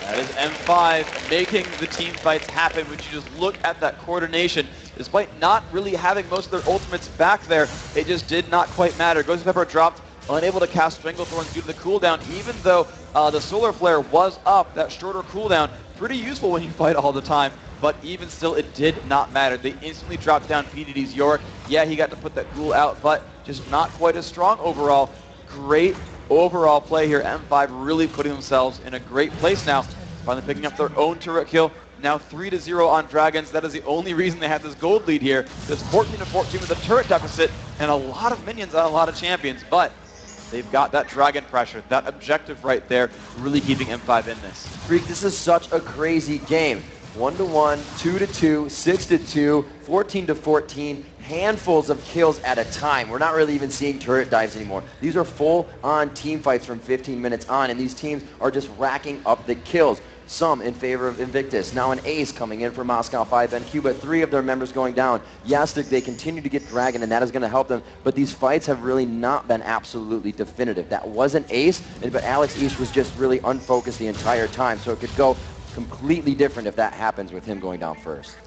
That is M5 making the team fights happen. When you just look at that coordination, despite not really having most of their ultimates back there, it just did not quite matter. Gozu Pepper dropped, unable to cast Stranglethorns due to the cooldown, even though the Solar Flare was up, that shorter cooldown, pretty useful when you fight all the time, but even still, it did not matter. They instantly dropped down PDD's Yorick. Yeah, he got to put that ghoul out, but just not quite as strong overall. Great overall play here. M5 really putting themselves in a great place now. Finally picking up their own turret kill. Now 3-0 on Dragons. That is the only reason they have this gold lead here. There's 14-14 with a turret deficit and a lot of minions on a lot of champions, but they've got that Dragon pressure, that objective right there, really keeping M5 in this. Freak, this is such a crazy game. 1-1, 2-2, 6-2, 14-14, handfuls of kills at a time. We're not really even seeing turret dives anymore. These are full-on team fights from 15 minutes on, and these teams are just racking up the kills. Some in favor of Invictus. Now an ace coming in for Moscow 5 NQ, but 3 of their members going down. Yes, they continue to get Dragon, and that is going to help them, but these fights have really not been absolutely definitive. That was an ace, but Alex Ish was just really unfocused the entire time, so it could go completely different if that happens with him going down first.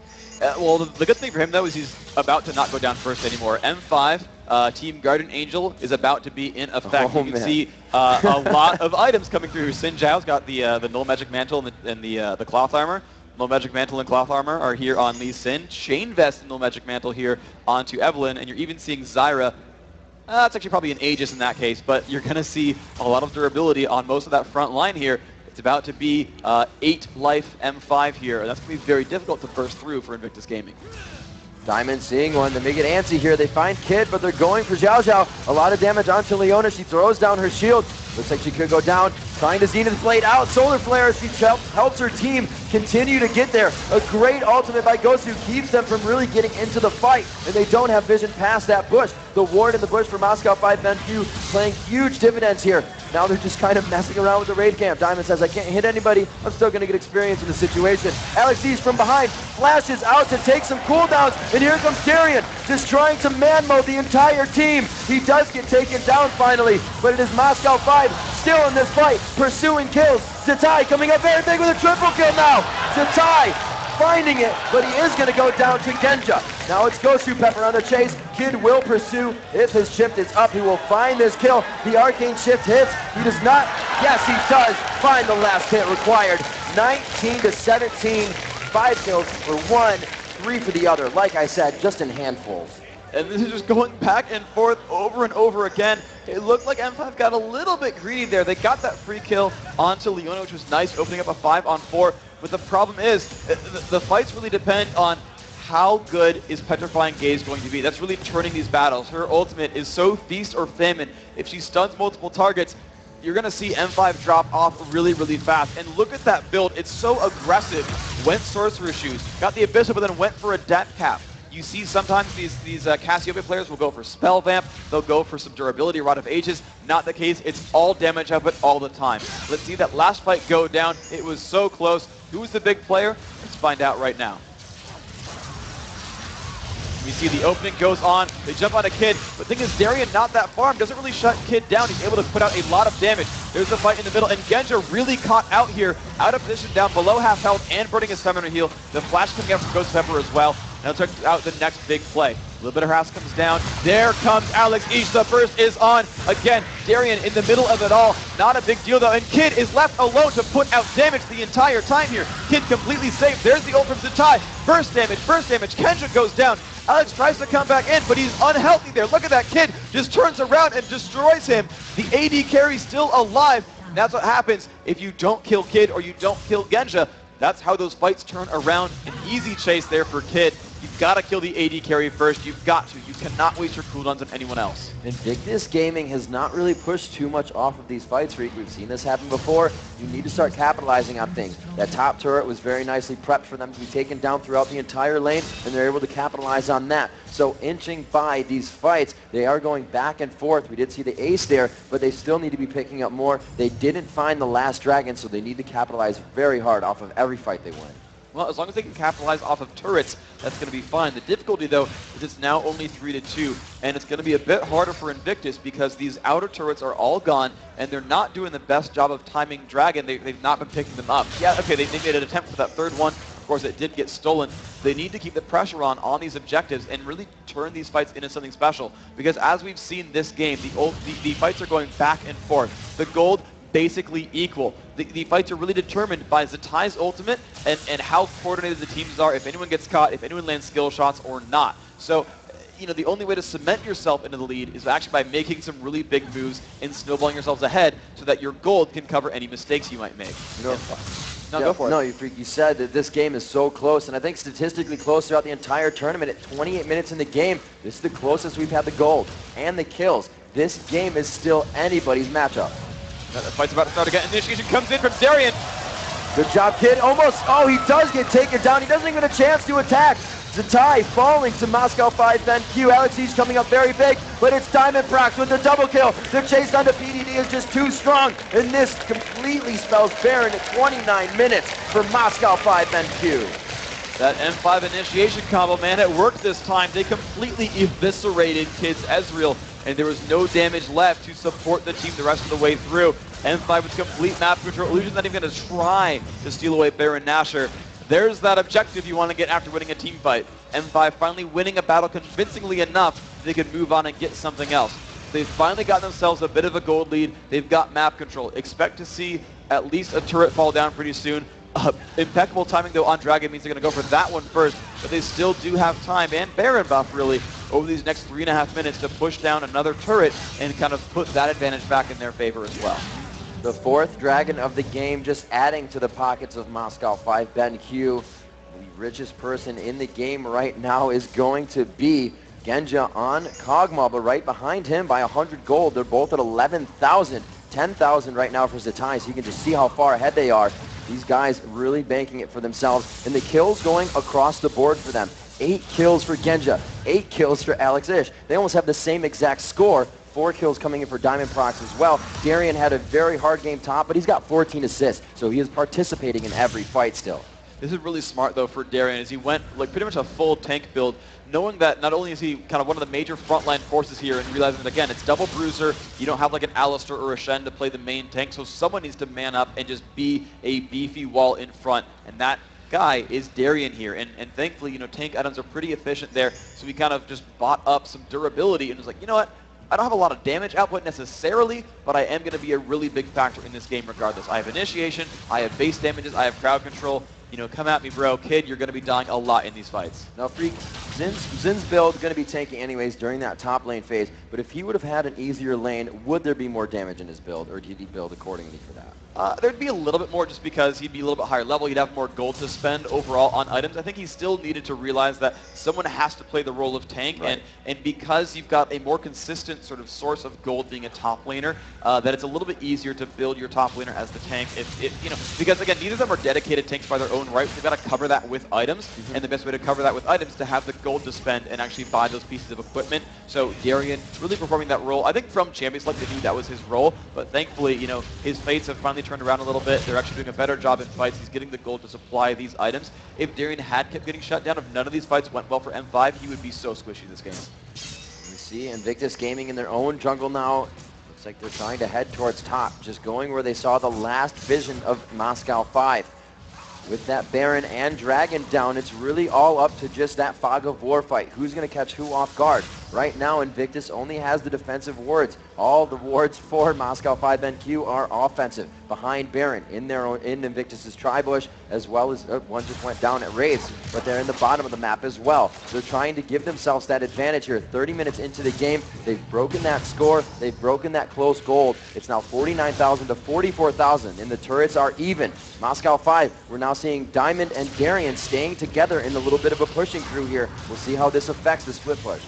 Well, the good thing for him, though, is he's about to not go down first anymore. M5, Team Guardian Angel, is about to be in effect. You can see a lot of items coming through. Sin Zhao's got the Null Magic Mantle and the Cloth Armor. Null Magic Mantle and Cloth Armor are here on Lee Sin. Chain Vest and Null Magic Mantle here onto Evelynn, and you're even seeing Zyra. That's actually probably an Aegis in that case, but you're going to see a lot of durability on most of that front line here. It's about to be 8 life M5 here, and that's going to be very difficult to burst through for Invictus Gaming. Diamond seeing one. They make it antsy here. They find Kid, but they're going for Zhao Zhao. A lot of damage onto Leona. She throws down her shield. Looks like she could go down. Trying to Zenith Blade out. Solar Flare. She helps her team continue to get there. A great ultimate by Gozu keeps them from really getting into the fight, and they don't have vision past that bush. The ward in the bush for Moscow 5 NQ playing huge dividends here. Now they're just kind of messing around with the raid camp. Diamond says, I can't hit anybody. I'm still going to get experience in the situation. Alex Ish from behind flashes out to take some cooldowns, and here comes Darien, just trying to man mode the entire team. He does get taken down finally, but it is Moscow 5 still in this fight, pursuing kills. Zatai coming up very big with a triple kill now. Zatai finding it, but he is going to go down to Genja. Now it's Gozu Pepper on the chase. Kid will pursue. If his shift is up, he will find this kill. The arcane shift hits. He does not. Yes, he does find the last hit required. 19-17. 5 kills for one, 3 for the other. Like I said, just in handfuls. And this is just going back and forth over and over again. It looked like M5 got a little bit greedy there. They got that free kill onto Leona, which was nice, opening up a 5-on-4. But the problem is, the fights really depend on how good is Petrifying Gaze going to be. That's really turning these battles. Her ultimate is so feast or famine. If she stuns multiple targets, you're going to see M5 drop off really, really fast. And look at that build. It's so aggressive. Went Sorcerer Shoes, got the Abyssal, but then went for a Death Cap. You see sometimes these Cassiopeia players will go for Spell Vamp. They'll go for some durability, Rod of Ages. Not the case. It's all damage output all the time. Let's see that last fight go down. It was so close. Who's the big player? Let's find out right now. We see the opening goes on, they jump on a Kid, but the thing is Darien not that far, doesn't really shut Kid down, he's able to put out a lot of damage. There's the fight in the middle, and Genja really caught out here, out of position, down below half health, and burning his stamina heal. The flash coming out from Ghost Pepper as well. Now check out the next big play. A little bit of harass comes down. There comes Alex Ish. The burst is on. Again, Darien in the middle of it all. Not a big deal though. And Kid is left alone to put out damage the entire time here. Kid completely safe. There's the ult from Zatai. Burst damage, burst damage. Kenja goes down. Alex tries to come back in, but he's unhealthy there. Look at that. Kid just turns around and destroys him. The AD carry still alive. And that's what happens if you don't kill Kid or you don't kill Genja. That's how those fights turn around. An easy chase there for Kid. You've got to kill the AD carry first. You've got to. You cannot waste your cooldowns on anyone else. Invictus Gaming has not really pushed too much off of these fights, Freak. We've seen this happen before. You need to start capitalizing on things. That top turret was very nicely prepped for them to be taken down throughout the entire lane, and they're able to capitalize on that. So inching by these fights, they are going back and forth. We did see the ace there, but they still need to be picking up more. They didn't find the last dragon, so they need to capitalize very hard off of every fight they win. Well, as long as they can capitalize off of turrets, that's going to be fine. The difficulty, though, is it's now only 3-2, and it's going to be a bit harder for Invictus because these outer turrets are all gone, and they're not doing the best job of timing Dragon. They've not been picking them up. Yeah, okay, they made an attempt for that third one. Of course, it did get stolen. They need to keep the pressure on these objectives and really turn these fights into something special. Because as we've seen this game, the fights are going back and forth. The gold basically equal. The fights are really determined by Zatai's ultimate and how coordinated the teams are, if anyone gets caught, if anyone lands skill shots or not. So, you know, the only way to cement yourself into the lead is actually by making some really big moves and snowballing yourselves ahead so that your gold can cover any mistakes you might make. You know, no, go for it. No, you said that this game is so close, and I think statistically close throughout the entire tournament. At 28 minutes in the game, this is the closest we've had the gold and the kills. This game is still anybody's matchup. The fight's about to start again. Initiation comes in from Darien. Good job, Kid. Almost. Oh, he does get taken down. He doesn't even get a chance to attack. Zatai falling to Moscow 5 then Q. Alex Ish coming up very big, but it's Diamond Prox with the double kill. The chase onto PDD is just too strong, and this completely spells Baron at 29 minutes for Moscow 5 then Q. That M5 initiation combo, man, it worked this time. They completely eviscerated Kid's Ezreal, and there was no damage left to support the team the rest of the way through. M5 with complete map control. Illusion's not even going to try to steal away Baron Nashor. There's that objective you want to get after winning a team fight. M5 finally winning a battle convincingly enough they could move on and get something else. They've finally got themselves a bit of a gold lead. They've got map control. Expect to see at least a turret fall down pretty soon. Impeccable timing though on Dragon means they're going to go for that one first, but they still do have time, and Baron buff really, over these next 3.5 minutes to push down another turret and kind of put that advantage back in their favor as well. The fourth dragon of the game, just adding to the pockets of Moscow 5 Ben Q. The richest person in the game right now is going to be Genja on Kog'Maw, but right behind him by 100 gold. They're both at 11,000, 10,000 right now for Zatai, so you can just see how far ahead they are. These guys really banking it for themselves, and the kills going across the board for them. 8 kills for Genja, 8 kills for Alex Ish. They almost have the same exact score. 4 kills coming in for Diamond Prox as well. Darien had a very hard game top, but he's got 14 assists, so he is participating in every fight still. This is really smart though for Darien, as he went like pretty much a full tank build, knowing that not only is he kind of one of the major frontline forces here, and realizing that again, it's double bruiser, you don't have like an Alistar or a Shen to play the main tank, so someone needs to man up and just be a beefy wall in front, and that guy is Darien here, and thankfully, you know, tank items are pretty efficient there, so he kind of just bought up some durability and was like, you know what, I don't have a lot of damage output necessarily, but I am going to be a really big factor in this game regardless. I have initiation, I have base damages, I have crowd control. You know, come at me, bro. Kid, you're going to be dying a lot in these fights. Now, Freak, Zin's build is going to be tanky anyways during that top lane phase, but if he would have had an easier lane, would there be more damage in his build, or did he build accordingly for that? There'd be a little bit more just because he'd be a little bit higher level. He'd have more gold to spend overall on items. I think he still needed to realize that someone has to play the role of tank, right. and because you've got a more consistent sort of source of gold being a top laner, that it's a little bit easier to build your top laner as the tank. If you know, because again, neither of them are dedicated tanks by their own right. They've got to cover that with items, and the best way to cover that with items is to have the gold to spend and actually buy those pieces of equipment. So Darien really performing that role. I think from Championship, they knew that was his role, but thankfully, you know, his fates have finally turned around a little bit. They're actually doing a better job in fights. He's getting the gold to supply these items. If Darien had kept getting shut down, if none of these fights went well for M5, he would be so squishy this game. You see Invictus gaming in their own jungle now. Looks like they're trying to head towards top, just going where they saw the last vision of Moscow 5. With that Baron and Dragon down, it's really all up to just that fog of war fight. Who's going to catch who off guard? Right now, Invictus only has the defensive wards. All the wards for Moscow 5 NQ are offensive. Behind Baron, in Invictus's Tribush, as well as one just went down at Wraiths, but they're in the bottom of the map as well. They're trying to give themselves that advantage here. 30 minutes into the game, they've broken that score. They've broken that close gold. It's now 49,000 to 44,000, and the turrets are even. Moscow 5, we're now seeing Diamond and Darien staying together in a little bit of a pushing crew here. We'll see how this affects the split push.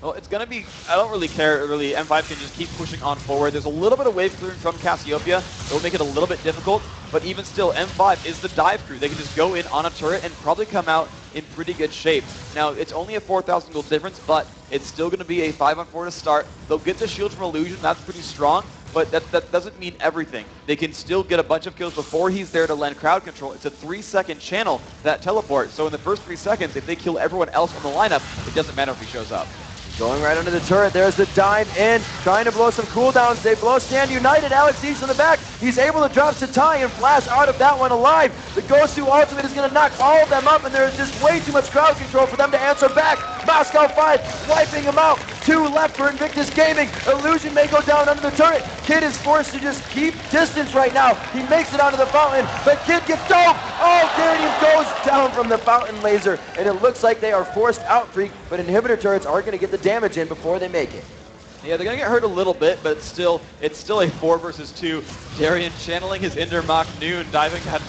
Well, it's going to be, I don't really care, really. M5 can just keep pushing on forward. There's a little bit of wave clearing from Cassiopeia. It will make it a little bit difficult, but even still, M5 is the dive crew. They can just go in on a turret and probably come out in pretty good shape. Now, it's only a 4,000 gold difference, but it's still going to be a 5-on-4 to start. They'll get the shield from Illusion. That's pretty strong, but that doesn't mean everything. They can still get a bunch of kills before he's there to lend crowd control. It's a 3-second channel, that teleport. So in the first 3 seconds, if they kill everyone else on the lineup, it doesn't matter if he shows up. Going right under the turret, there's the dive in, trying to blow some cooldowns. They blow Stand United. Alex East in the back. He's able to drop Satai and flash out of that one alive. The Gosu ultimate is going to knock all of them up, and there's just way too much crowd control for them to answer back. Moscow 5 wiping him out. 2 left for Invictus Gaming. Illusion may go down under the turret. Kid is forced to just keep distance right now. He makes it onto the fountain, but Kid gets dove. Oh, Darien goes down from the fountain laser, and it looks like they are forced out, Freak, but inhibitor turrets are going to get the damage in before they make it. Yeah, they're going to get hurt a little bit, but it's still a 4 versus 2. Darien channeling his Ender Mach Noon, diving at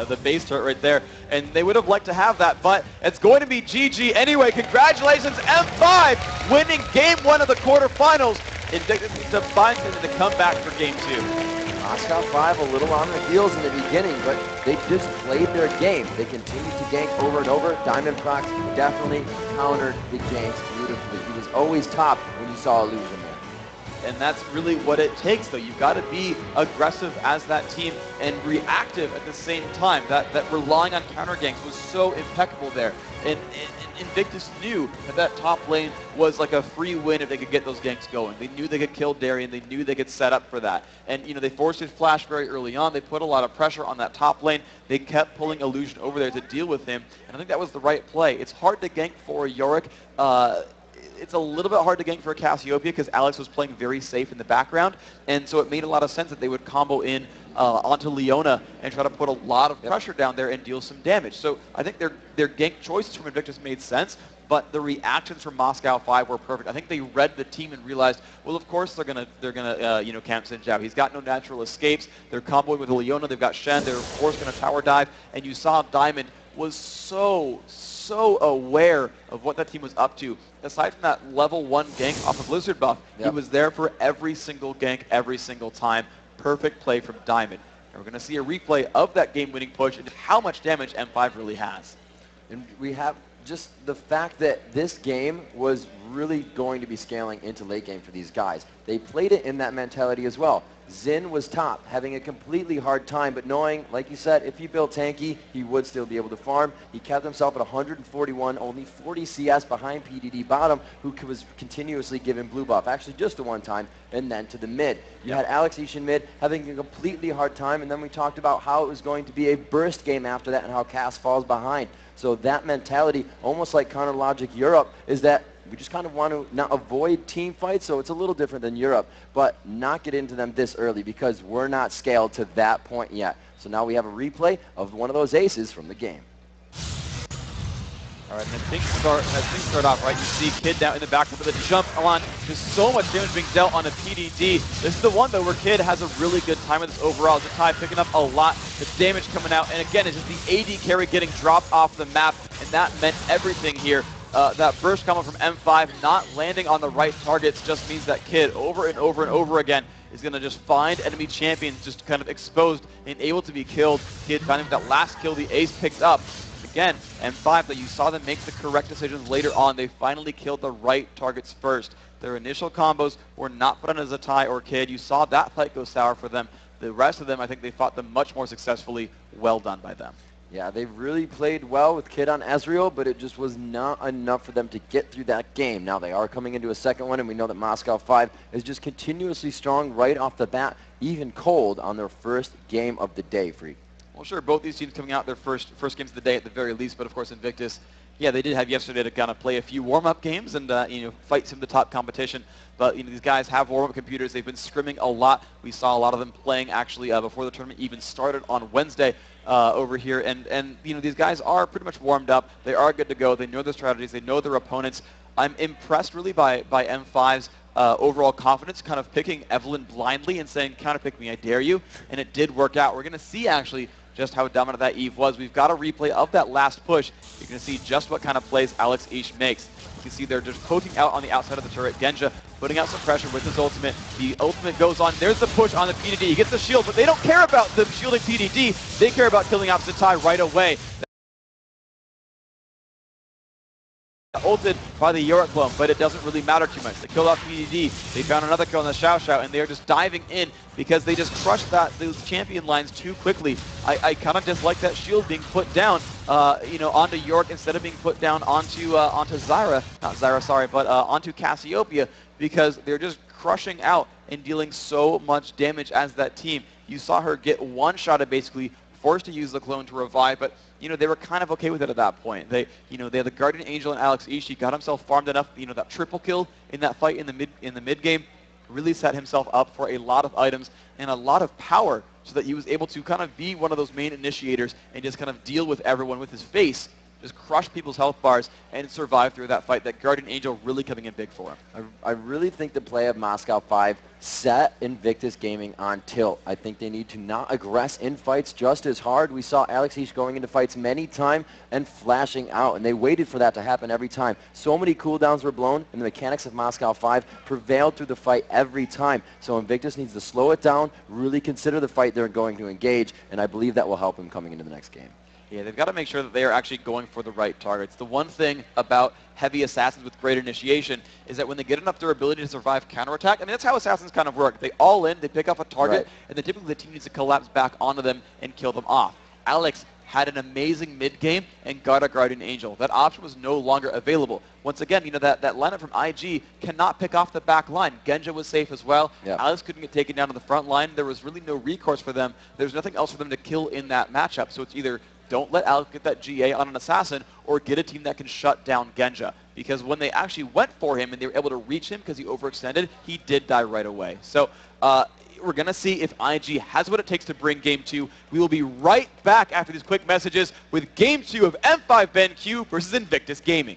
the base turret right there. And they would have liked to have that, but it's going to be GG anyway. Congratulations, M5 winning game 1 of the quarterfinals. Invictus needs to find something to come back for game 2. Moscow 5 a little on their heels in the beginning, but they just played their game. They continued to gank over and over. Diamond Prox definitely countered the ganks beautifully. He was always top when you saw Illusion there. And that's really what it takes, though. You've got to be aggressive as that team and reactive at the same time. That relying on counter ganks was so impeccable there. And Invictus knew that top lane was like a free win if they could get those ganks going. They knew they could kill Darien. They knew they could set up for that. And, you know, they forced his flash very early on. They put a lot of pressure on that top lane. They kept pulling Illusion over there to deal with him. And I think that was the right play. It's hard to gank for Yorick. It's a little bit hard to gank for Cassiopeia because Alex was playing very safe in the background, and so it made a lot of sense that they would combo in onto Leona and try to put a lot of pressure down there and deal some damage. So I think their gank choices from Invictus made sense, but the reactions from Moscow 5 were perfect. I think they read the team and realized, well, of course they're gonna camp Xin Zhao. He's got no natural escapes. They're comboing with Leona. They've got Shen. They're of course gonna tower dive, and you saw Diamond was so aware of what that team was up to. Aside from that level 1 gank off of Blizzard buff, he was there for every single gank, every single time. Perfect play from Diamond. And we're going to see a replay of that game-winning push and how much damage M5 really has. And we have just the fact that this game was really going to be scaling into late game for these guys. They played it in that mentality as well. Xin was top, having a completely hard time, but knowing, like you said, if he built tanky, he would still be able to farm. He kept himself at 141, only 40 CS behind PDD bottom, who was continuously given blue buff, actually just the one time, and then to the mid. You had Alex Ishin mid having a completely hard time, and then we talked about how it was going to be a burst game after that and how Cass falls behind. So that mentality, almost like Counter Logic Europe, is that we just kind of want to not avoid team fights, so it's a little different than Europe, but not get into them this early because we're not scaled to that point yet. So now we have a replay of one of those aces from the game. All right, and as things start off, right, you see Kid down in the back with a jump on. Just so much damage being dealt on a PDD. This is the one, though, where Kid has a really good time with this overall. Zatai picking up a lot, the damage coming out, and again, it's just the AD carry getting dropped off the map, and that meant everything here. That burst coming from M5 not landing on the right targets just means that Kid over and over and over again is going to just find enemy champions just kind of exposed and able to be killed. Kid finding that last kill the ace picked up. Again, M5, that you saw them make the correct decisions later on. They finally killed the right targets first. Their initial combos were not put on as a tie or Kid. You saw that fight go sour for them. The rest of them, I think they fought them much more successfully. Well done by them. Yeah, they really played well with Kid on Ezreal, but it just was not enough for them to get through that game. Now they are coming into a second one, and we know that Moscow 5 is just continuously strong right off the bat, even cold on their first game of the day, Freak. Well, sure, both these teams coming out their first games of the day at the very least, but of course Invictus, yeah, they did have yesterday to kind of play a few warm-up games and fight some of the top competition. But these guys have warm-up computers. They've been scrimming a lot. We saw a lot of them playing actually before the tournament even started on Wednesday over here. And these guys are pretty much warmed up. They are good to go. They know their strategies. They know their opponents. I'm impressed really by M5's overall confidence, kind of picking Evelyn blindly and saying, counterpick me, I dare you. And it did work out. We're going to see actually just how dominant that Eve was. We've got a replay of that last push. You're going to see just what kind of plays Alex Ish makes. You can see they're just poking out on the outside of the turret. Genja putting out some pressure with his ultimate. The ultimate goes on. There's the push on the PDD. He gets the shield, but they don't care about the shielding PDD. They care about killing opposite tie right away. Ulted by the Yorick clone, but it doesn't really matter too much. They killed off PDD. They found another kill on the Xiao Xiao, and they are just diving in because they just crushed those champion lines too quickly. I kind of dislike that shield being put down, onto Yorick instead of being put down onto Zyra, not Zyra, sorry, but onto Cassiopeia, because they're just crushing out and dealing so much damage as that team. You saw her get one shot at basically forced to use the clone to revive, but they were kind of okay with it at that point. They had the Guardian Angel and Alex Ishi got himself farmed enough, that triple kill in that fight in the mid game, really set himself up for a lot of items and a lot of power, so that he was able to kind of be one of those main initiators and just kind of deal with everyone with his face, just crush people's health bars and survive through that fight. That Guardian Angel really coming in big for him. I really think the play of Moscow 5 set Invictus Gaming on tilt. I think they need to not aggress in fights just as hard. We saw Alex Ish going into fights many times and flashing out, and they waited for that to happen every time. So many cooldowns were blown, and the mechanics of Moscow 5 prevailed through the fight every time. So Invictus needs to slow it down, really consider the fight they're going to engage, and I believe that will help him coming into the next game. Yeah, they've got to make sure that they are actually going for the right targets. The one thing about heavy assassins with great initiation is that when they get enough durability to survive counterattack, that's how assassins kind of work. They all in, they pick up a target, and then typically the team needs to collapse back onto them and kill them off. Alex had an amazing mid-game and got a Guardian Angel. That option was no longer available. Once again, that lineup from IG cannot pick off the back line. Genja was safe as well. Yeah. Alex couldn't get taken down to the front line. There was really no recourse for them. There's nothing else for them to kill in that matchup. So it's either don't let Alex get that GA on an assassin, or get a team that can shut down Genja. Because when they actually went for him and they were able to reach him because he overextended, he did die right away. So we're going to see if IG has what it takes to bring Game 2. We will be right back after these quick messages with Game 2 of M5 BenQ versus Invictus Gaming.